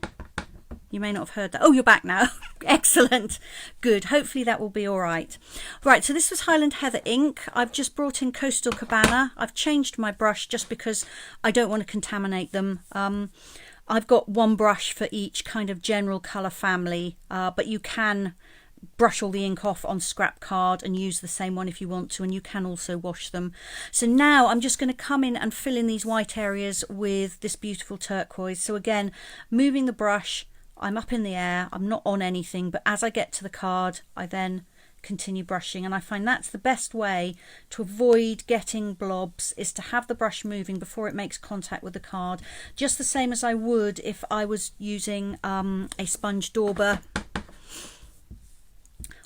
You may not have heard that. Oh, you're back now. Excellent. Good. Hopefully that will be all right. Right, so this was Highland Heather ink. I've just brought in Coastal Cabana. I've changed my brush just because I don't want to contaminate them. I've got one brush for each kind of general colour family, but you can brush all the ink off on scrap card and use the same one if you want to, and you can also wash them. So now I'm just going to come in and fill in these white areas with this beautiful turquoise. So again, moving the brush, I'm up in the air, I'm not on anything, but as I get to the card I then continue brushing, and I find that's the best way to avoid getting blobs, is to have the brush moving before it makes contact with the card, just the same as I would if I was using a sponge dauber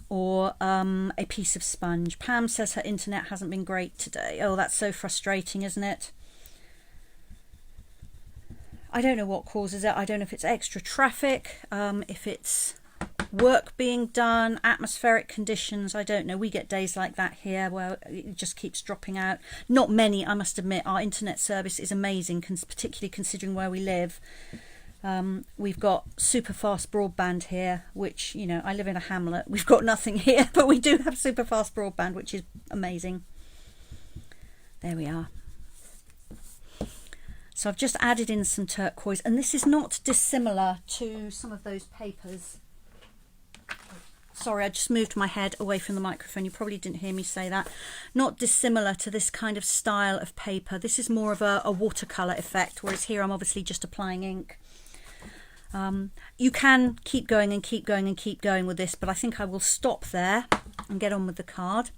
or a piece of sponge. Pam says her internet hasn't been great today. Oh, that's so frustrating, isn't it? I don't know what causes it. I don't know if it's extra traffic, if it's work being done, atmospheric conditions. I don't know. We get days like that here where it just keeps dropping out. Not many, I must admit. Our internet service is amazing, particularly considering where we live. We've got super fast broadband here, which, you know, I live in a hamlet. We've got nothing here, but we do have super fast broadband, which is amazing. There we are. So I've just added in some turquoise, and this is not dissimilar to some of those papers. Sorry, I just moved my head away from the microphone. You probably didn't hear me say that. Not dissimilar to this kind of style of paper. This is more of a watercolour effect, whereas here I'm obviously just applying ink. You can keep going and keep going and keep going with this, but I think I will stop there and get on with the card.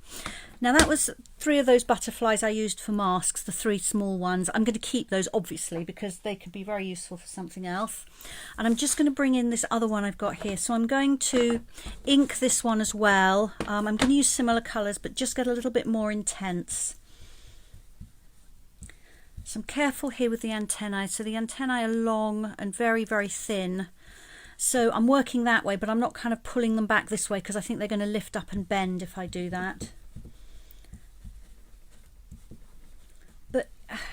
Now that was 3 of those butterflies I used for masks, the 3 small ones. I'm going to keep those obviously because they could be very useful for something else. And I'm just going to bring in this other one I've got here. So I'm going to ink this one as well. I'm going to use similar colours but just get a little bit more intense. So I'm careful here with the antennae. So the antennae are long and very, very thin. So I'm working that way, but I'm not kind of pulling them back this way because I think they're going to lift up and bend if I do that. But,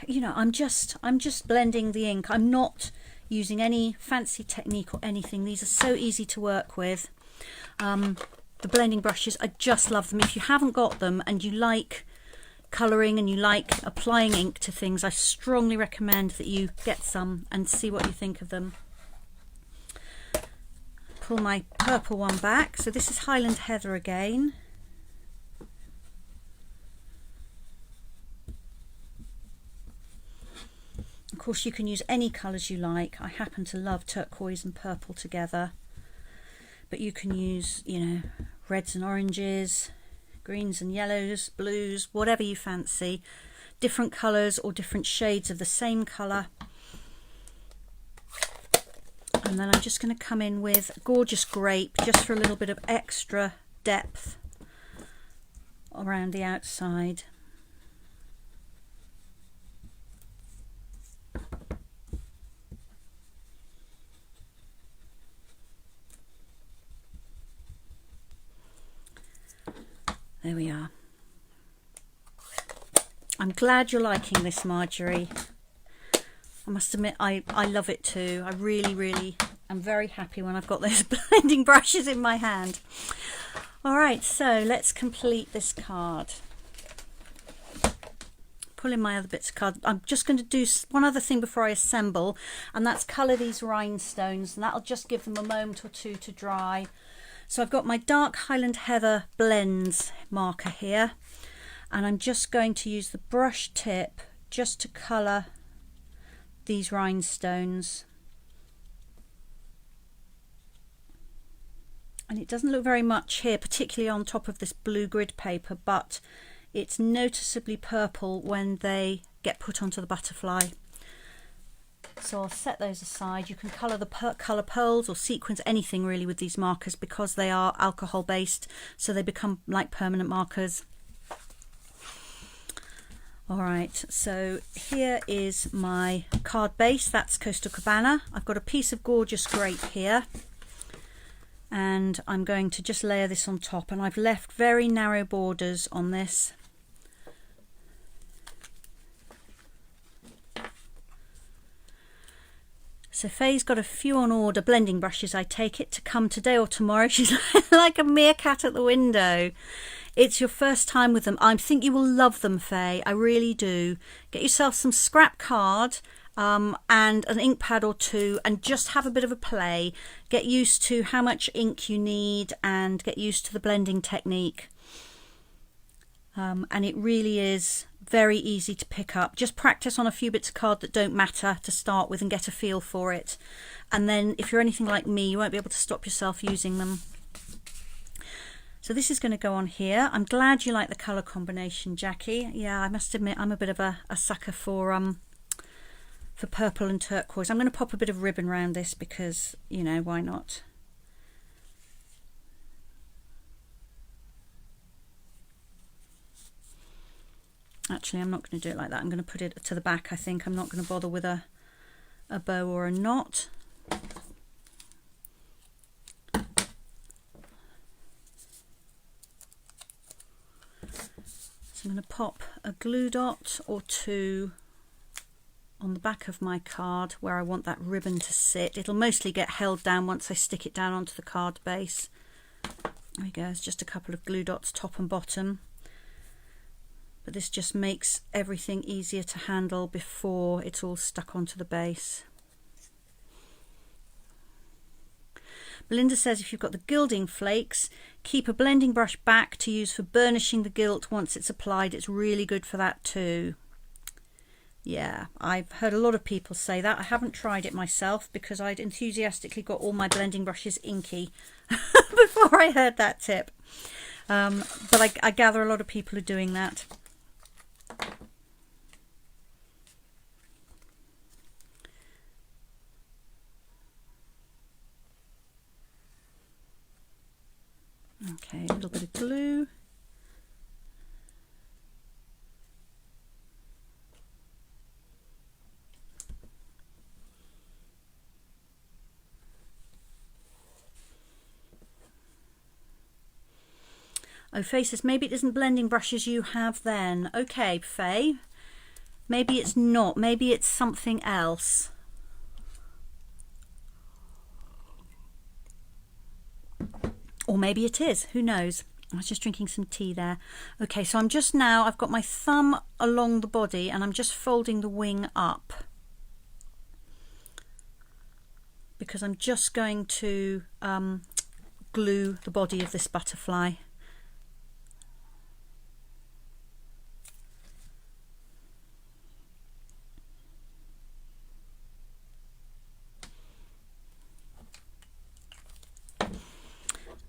you know, I'm just blending the ink. I'm not using any fancy technique or anything. These are so easy to work with. The blending brushes, I just love them. If you haven't got them and you like colouring and you like applying ink to things, I strongly recommend that you get some and see what you think of them. Pull my purple one back. So this is Highland Heather again. Of course you can use any colours you like. I happen to love turquoise and purple together, but you can use, you know, reds and oranges, greens and yellows, blues, whatever you fancy, different colours or different shades of the same colour. And then I'm just going to come in with Gorgeous Grape just for a little bit of extra depth around the outside. There we are. I'm glad you're liking this, Marjorie. I must admit, I love it too. I really am very happy when I've got those blending brushes in my hand. All right, so let's complete this card. Pull in my other bits of card. I'm just going to do one other thing before I assemble, and that's colour these rhinestones, and that'll just give them a moment or two to dry. So I've got my dark Highland Heather blends marker here, and I'm just going to use the brush tip just to colour these rhinestones. And it doesn't look very much here, particularly on top of this blue grid paper, but it's noticeably purple when they get put onto the butterfly. So I'll set those aside. You can colour the colour pearls or sequins, anything really with these markers, because they are alcohol based, so they become like permanent markers. Alright, so here is my card base. That's Coastal Cabana. I've got a piece of Gorgeous Grape here, and I'm going to just layer this on top, and I've left very narrow borders on this. So Faye's got a few on order, blending brushes, I take it, to come today or tomorrow. She's like a meerkat at the window. It's your first time with them. I think you will love them, Faye. I really do. Get yourself some scrap card and an ink pad or two, and just have a bit of a play. Get used to how much ink you need and get used to the blending technique. And it really is very easy to pick up. Just practice on a few bits of card that don't matter to start with and get a feel for it. And then if you're anything like me, you won't be able to stop yourself using them. So this is going to go on here. I'm glad you like the colour combination, Jackie. Yeah, I must admit I'm a bit of a sucker for purple and turquoise. I'm going to pop a bit of ribbon around this because, you know, why not? Actually, I'm not going to do it like that. I'm going to put it to the back, I think. I'm not going to bother with a bow or a knot. So I'm going to pop a glue dot or two on the back of my card where I want that ribbon to sit. It'll mostly get held down once I stick it down onto the card base. There we go. It's just a couple of glue dots, top and bottom. But this just makes everything easier to handle before it's all stuck onto the base. Belinda says if you've got the gilding flakes, keep a blending brush back to use for burnishing the gilt once it's applied. It's really good for that too. Yeah, I've heard a lot of people say that. I haven't tried it myself because I'd enthusiastically got all my blending brushes inky before I heard that tip. But I gather a lot of people are doing that. Okay, a little bit of glue. Oh, Faye says maybe it isn't blending brushes you have then. Okay, Faye. Maybe it's not. Maybe it's something else. Or maybe it is. Who knows? I was just drinking some tea there. Okay, so I'm just now, I've got my thumb along the body and I'm just folding the wing up. Because I'm just going to glue the body of this butterfly.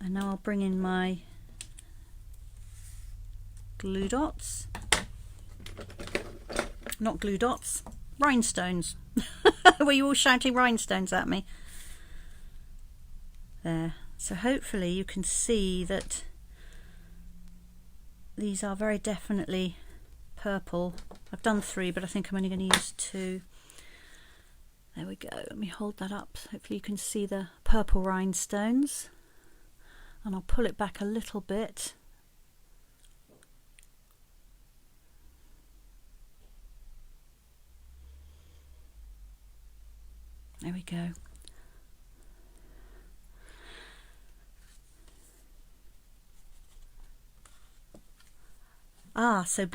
And now I'll bring in my glue dots. Not glue dots, rhinestones. Were you all shouting rhinestones at me? There. So hopefully you can see that these are very definitely purple. I've done 3, but I think I'm only going to use 2. There we go. Let me hold that up. Hopefully you can see the purple rhinestones. And I'll pull it back a little bit. There we go. So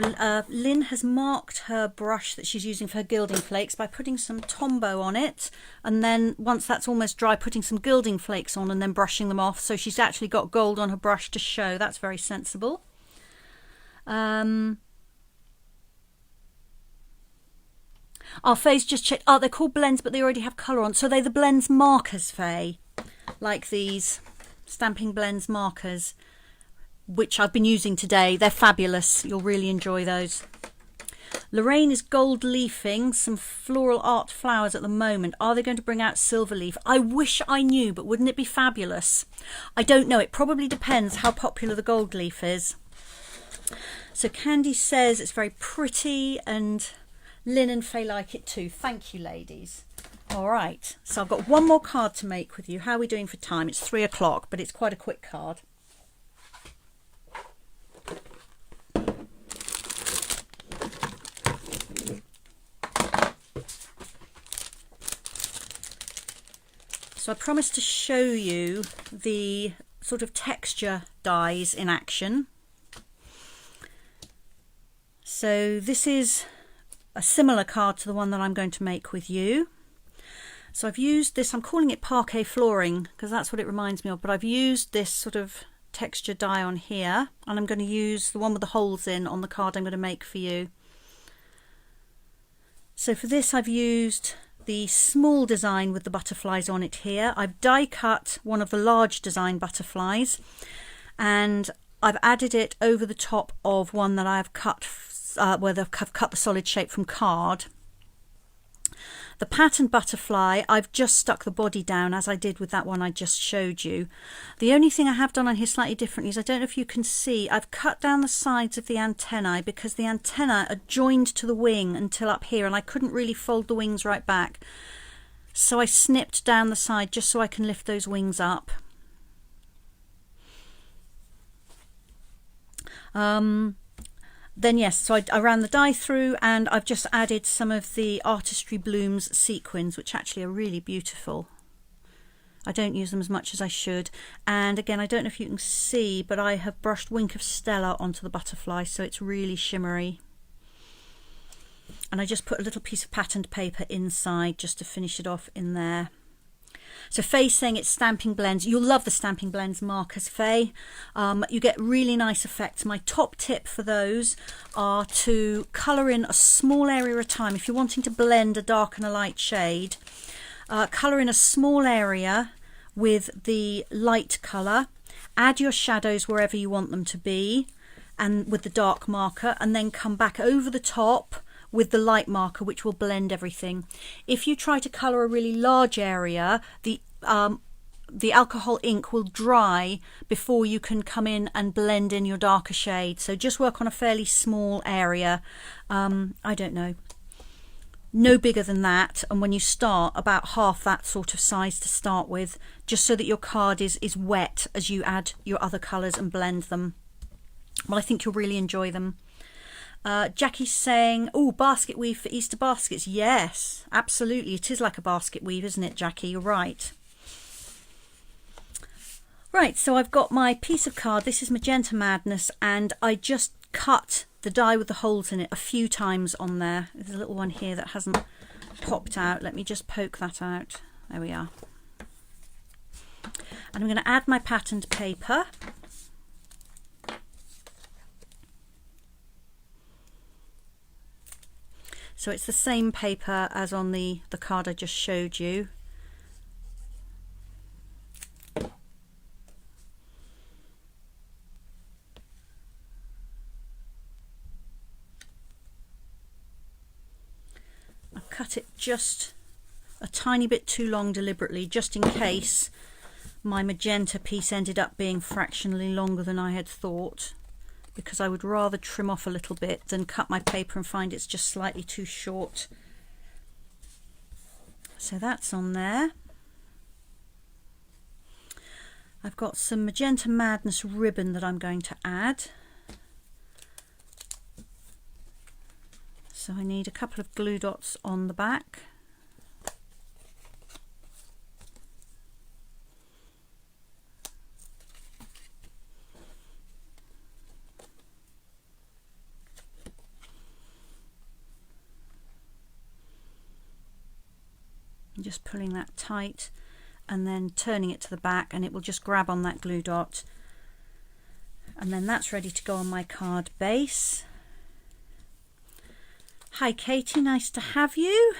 Lynn has marked her brush that she's using for her gilding flakes by putting some Tombow on it, and then once that's almost dry, putting some gilding flakes on and then brushing them off. So she's actually got gold on her brush to show. That's very sensible. Faye's just checked. Oh, they're called blends, but they already have colour on. So they're the blends markers, Faye. Like these Stamping Blends markers, which I've been using today. They're fabulous. You'll really enjoy those. Lorraine is gold leafing some floral art flowers at the moment. Are they going to bring out silver leaf? I wish I knew, but wouldn't it be fabulous? I don't know. It probably depends how popular the gold leaf is. So Candy says it's very pretty, and Lynn and Faye like it too. Thank you, ladies. All right, so I've got one more card to make with you. How are we doing for time? It's 3 o'clock, but it's quite a quick card. So I promised to show you the sort of texture dies in action. So this is a similar card to the one that I'm going to make with you. So I've used this, I'm calling it parquet flooring because that's what it reminds me of, but I've used this sort of texture die on here, and I'm going to use the one with the holes in on the card I'm going to make for you. So for this I've used the small design with the butterflies on it here. I've die cut one of the large design butterflies, and I've added it over the top of one that I've cut where I've cut the solid shape from card. The patterned butterfly, I've just stuck the body down as I did with that one I just showed you. The only thing I have done on here slightly differently is, I don't know if you can see, I've cut down the sides of the antennae because the antennae are joined to the wing until up here, and I couldn't really fold the wings right back. So I snipped down the side just so I can lift those wings up. Then yes, so I ran the die through, and I've just added some of the Artistry Blooms sequins, which actually are really beautiful. I don't use them as much as I should. And again, I don't know if you can see, but I have brushed Wink of Stella onto the butterfly, so it's really shimmery. And I just put a little piece of patterned paper inside just to finish it off in there. So Faye's saying it's stamping blends. You'll love the stamping blends markers, Faye. You get really nice effects. My top tip for those are to colour in a small area at a time. If you're wanting to blend a dark and a light shade, colour in a small area with the light colour. Add your shadows wherever you want them to be, and with the dark marker, and then come back over the top with the light marker, which will blend everything. If you try to colour a really large area, the alcohol ink will dry before you can come in and blend in your darker shade. So just work on a fairly small area. I don't know, no bigger than that, and when you start, about half that sort of size to start with, just so that your card is wet as you add your other colours and blend them. Well, I think you'll really enjoy them. Jackie's saying, oh, basket weave for Easter baskets. Yes, absolutely. It is like a basket weave, isn't it, Jackie? You're right. Right, so I've got my piece of card. This is Magenta Madness, and I just cut the die with the holes in it a few times on there. There's a little one here that hasn't popped out. Let me just poke that out. There we are. And I'm going to add my patterned paper. So it's the same paper as on the card I just showed you. I've cut it just a tiny bit too long deliberately, just in case my magenta piece ended up being fractionally longer than I had thought, because I would rather trim off a little bit than cut my paper and find it's just slightly too short. So that's on there. I've got some Magenta Madness ribbon that I'm going to add. So I need a couple of glue dots on the back. Just pulling that tight and then turning it to the back, and it will just grab on that glue dot, and then that's ready to go on my card base. Hi Katie, nice to have you.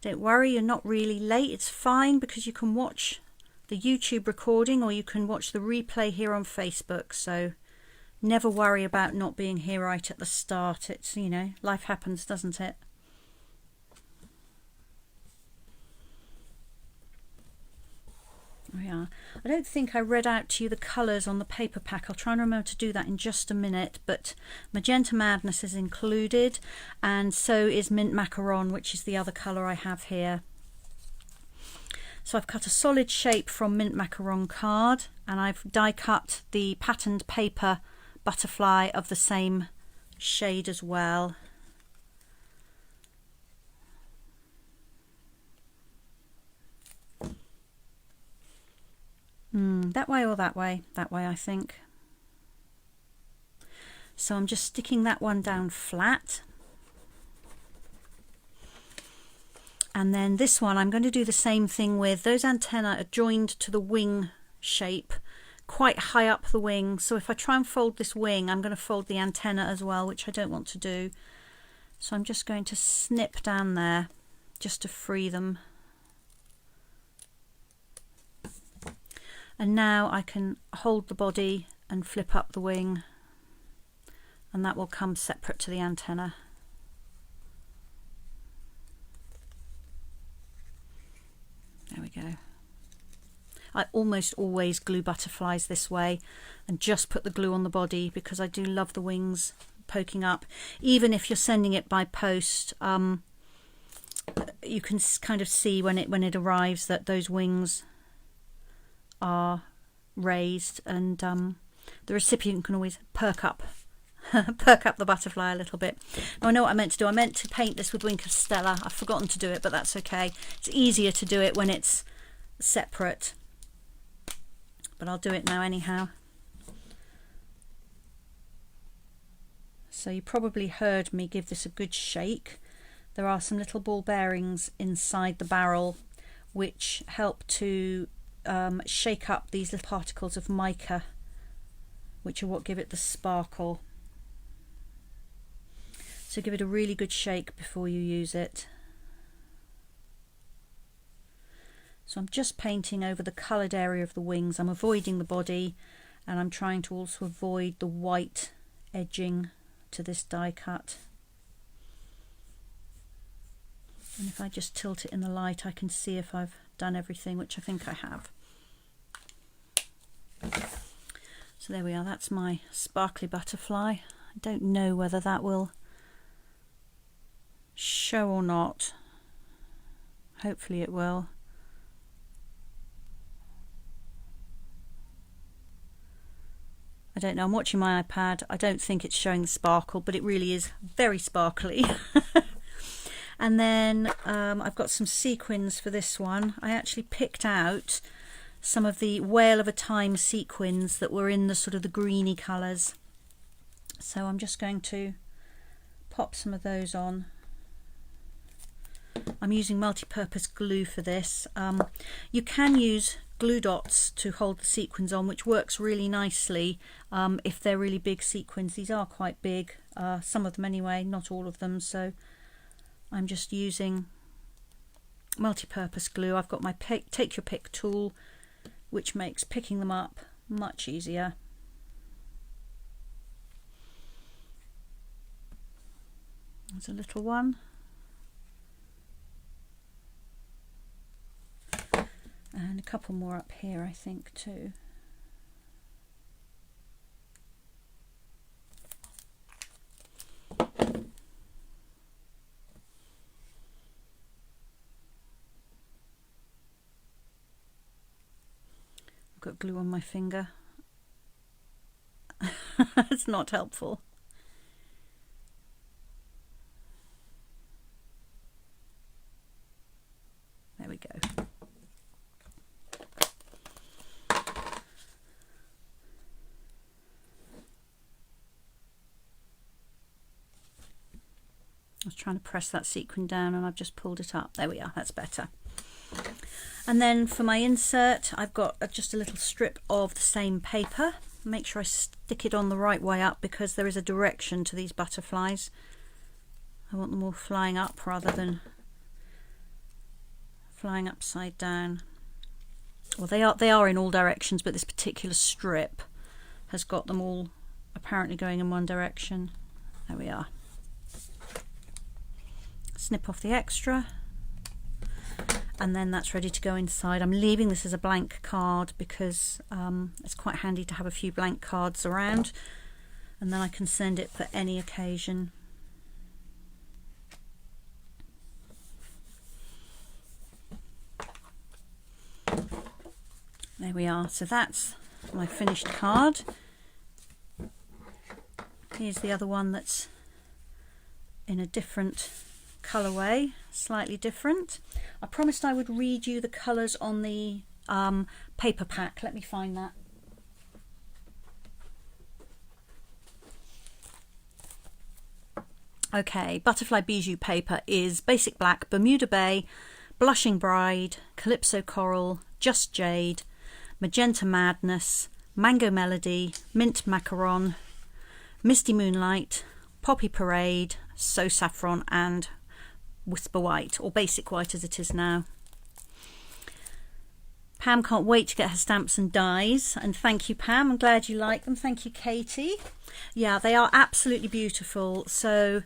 Don't worry, you're not really late. It's fine, because you can watch the YouTube recording or you can watch the replay here on Facebook, so never worry about not being here right at the start. It's, you know, life happens, doesn't it? There we are. I don't think I read out to you the colours on the paper pack. I'll try and remember to do that in just a minute, but Magenta Madness is included, and so is Mint Macaron, which is the other colour I have here. So I've cut a solid shape from Mint Macaron card, and I've die cut the patterned paper butterfly of the same shade as well. That way or that way? That way, I think. So I'm just sticking that one down flat. And then this one, I'm going to do the same thing with. Those antennae are joined to the wing shape, quite high up the wing. So if I try and fold this wing, I'm going to fold the antenna as well, which I don't want to do. So I'm just going to snip down there just to free them. And now I can hold the body and flip up the wing, and that will come separate to the antenna. There we go. I almost always glue butterflies this way and just put the glue on the body, because I do love the wings poking up. Even if you're sending it by post, you can kind of see when it arrives that those wings are raised, and the recipient can always perk up the butterfly a little bit. Now I know what I meant to do. I meant to paint this with Wink of Stella. I've forgotten to do it, but that's okay. It's easier to do it when it's separate, but I'll do it now anyhow. So you probably heard me give this a good shake. There are some little ball bearings inside the barrel which help to shake up these little particles of mica, which are what give it the sparkle. So give it a really good shake before you use it. So I'm just painting over the coloured area of the wings. I'm avoiding the body, and I'm trying to also avoid the white edging to this die cut. And if I just tilt it in the light, I can see if I've done everything, which I think I have. So there we are, that's my sparkly butterfly. I don't know whether that will show or not. Hopefully it will. I don't know, I'm watching my iPad. I don't think it's showing the sparkle, but it really is very sparkly. And then I've got some sequins for this one. I actually picked out some of the Whale of a Time sequins that were in the sort of the greeny colours. So I'm just going to pop some of those on. I'm using multi-purpose glue for this. You can use glue dots to hold the sequins on, which works really nicely if they're really big sequins. These are quite big, some of them anyway, not all of them. So I'm just using multi-purpose glue. I've got my take your pick tool, which makes picking them up much easier. There's a little one. And a couple more up here, I think, too. I've got glue on my finger. It's not helpful. There we go. I was trying to press that sequin down and I've just pulled it up. There we are, that's better. And then for my insert, I've got just a little strip of the same paper. Make sure I stick it on the right way up because there is a direction to these butterflies. I want them all flying up rather than flying upside down. Well, they are in all directions, but this particular strip has got them all apparently going in one direction. There we are. Snip off the extra, and then that's ready to go inside. I'm leaving this as a blank card because it's quite handy to have a few blank cards around, and then I can send it for any occasion. There we are. So that's my finished card. Here's the other one that's in a different colourway, slightly different. I promised I would read you the colours on the paper pack. Let me find that. Okay, Butterfly Bijou paper is Basic Black, Bermuda Bay, Blushing Bride, Calypso Coral, Just Jade, Magenta Madness, Mango Melody, Mint Macaron, Misty Moonlight, Poppy Parade, So Saffron, and Whisper White, or Basic White as it is now. Pam can't wait to get her stamps and dies, and thank you, Pam. I'm glad you like them. Thank you, Katie. Yeah, they are absolutely beautiful. So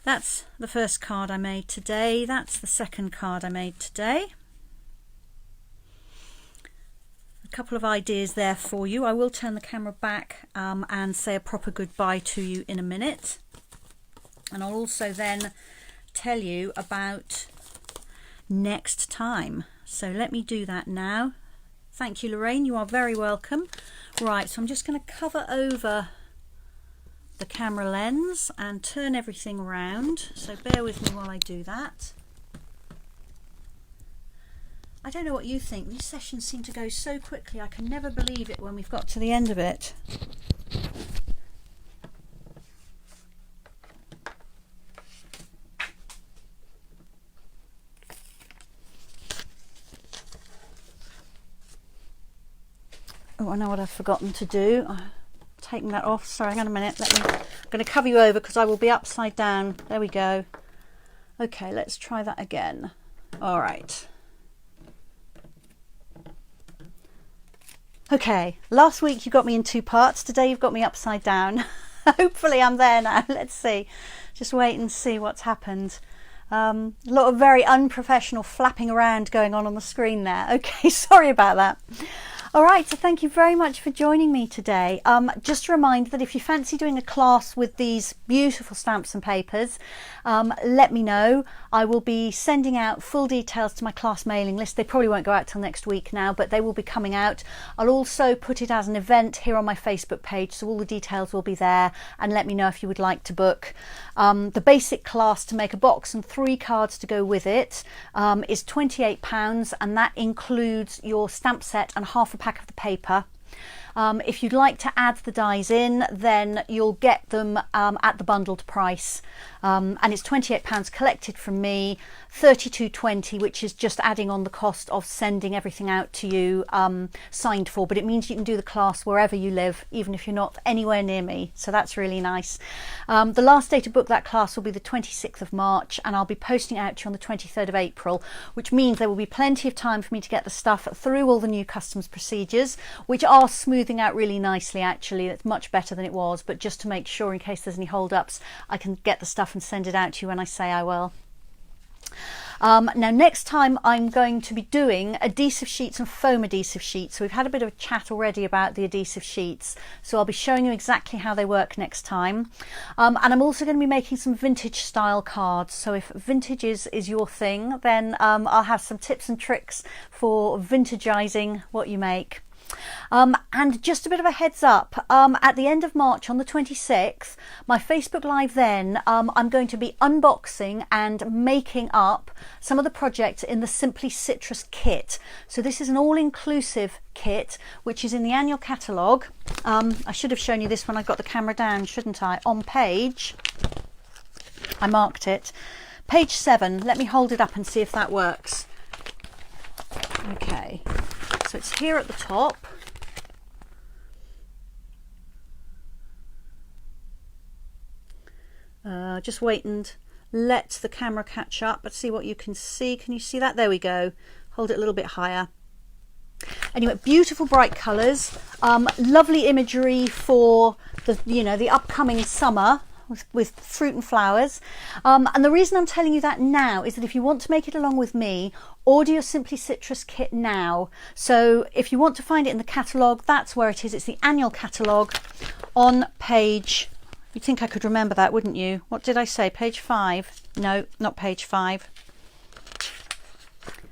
that's the first card I made today. That's the second card I made today. A couple of ideas there for you. I will turn the camera back and say a proper goodbye to you in a minute. And I'll also then tell you about next time. So let me do that now. Thank you, Lorraine. You are very welcome. Right, so I'm just going to cover over the camera lens and turn everything around. So bear with me while I do that. I don't know what you think. These sessions seem to go so quickly. I can never believe it when we've got to the end of it. Oh, I know what I've forgotten to do. I've taken that off. Sorry, hang on a minute. I'm going to cover you over because I will be upside down. There we go. Okay, let's try that again. All right. Okay, last week you got me in two parts. Today you've got me upside down. Hopefully I'm there now. Let's see. Just wait and see what's happened. A lot of very unprofessional flapping around going on the screen there. Okay, sorry about that. All right, so thank you very much for joining me today. Just a reminder that if you fancy doing a class with these beautiful stamps and papers, let me know. I will be sending out full details to my class mailing list. They probably won't go out till next week now, but they will be coming out. I'll also put it as an event here on my Facebook page, so all the details will be there, and let me know if you would like to book. The basic class to make a box and 3 cards to go with it is £28, and that includes your stamp set and half a pack of the paper. If you'd like to add the dies in, then you'll get them at the bundled price, and it's £28 collected from me, £32.20, which is just adding on the cost of sending everything out to you signed for, but it means you can do the class wherever you live, even if you're not anywhere near me, so that's really nice. The last day to book that class will be the 26th of March, and I'll be posting it out to you on the 23rd of April, which means there will be plenty of time for me to get the stuff through all the new customs procedures, which are smoothing out really nicely. Actually, it's much better than it was, but just to make sure in case there's any hold-ups, I can get the stuff and send it out to you when I say I will. Now next time I'm going to be doing adhesive sheets and foam adhesive sheets. So we've had a bit of a chat already about the adhesive sheets, so I'll be showing you exactly how they work next time. And I'm also going to be making some vintage style cards, so if vintage is your thing, then I'll have some tips and tricks for vintagizing what you make. And just a bit of a heads up, at the end of March on the 26th, my Facebook Live then, I'm going to be unboxing and making up some of the projects in the Simply Citrus kit. So this is an all-inclusive kit, which is in the annual catalogue. I should have shown you this when I got the camera down, shouldn't I? On page, I marked it, page 7. Let me hold it up and see if that works. Okay. So it's here at the top. Just wait and let the camera catch up. Let's see what you can see. Can you see that? There we go. Hold it a little bit higher. Anyway, beautiful bright colours, lovely imagery for the upcoming summer with fruit and flowers. And the reason I'm telling you that now is that if you want to make it along with me, order your Simply Citrus kit now. So if you want to find it in the catalogue, that's where it is. It's the annual catalogue on page, you'd think I could remember that, wouldn't you? What did I say? Page 5? No, not page 5.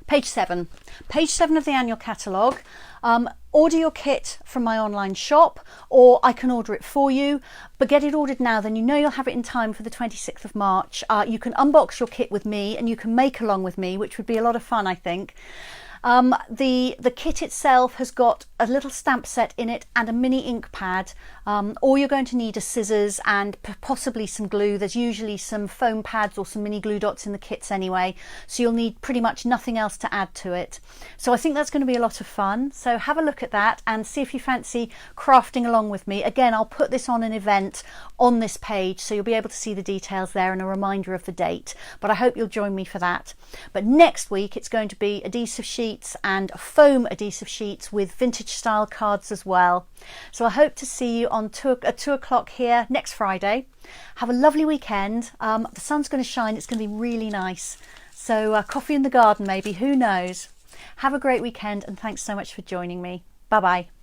Page 7. Page 7 of the annual catalogue. Order your kit from my online shop, or I can order it for you, but get it ordered now, then you know you'll have it in time for the 26th of March. You can unbox your kit with me and you can make along with me, which would be a lot of fun, I think. The kit itself has got a little stamp set in it and a mini ink pad. All you're going to need are scissors and possibly some glue. There's usually some foam pads or some mini glue dots in the kits anyway, so you'll need pretty much nothing else to add to it. So I think that's going to be a lot of fun. So have a look at that and see if you fancy crafting along with me. Again, I'll put this on an event on this page, so you'll be able to see the details there and a reminder of the date, but I hope you'll join me for that. But next week it's going to be adhesive sheets and foam adhesive sheets with vintage style cards as well. So I hope to see you on 2 o'clock here next Friday. Have a lovely weekend. The sun's going to shine, it's going to be really nice. So coffee in the garden maybe, who knows. Have a great weekend and thanks so much for joining me. Bye bye.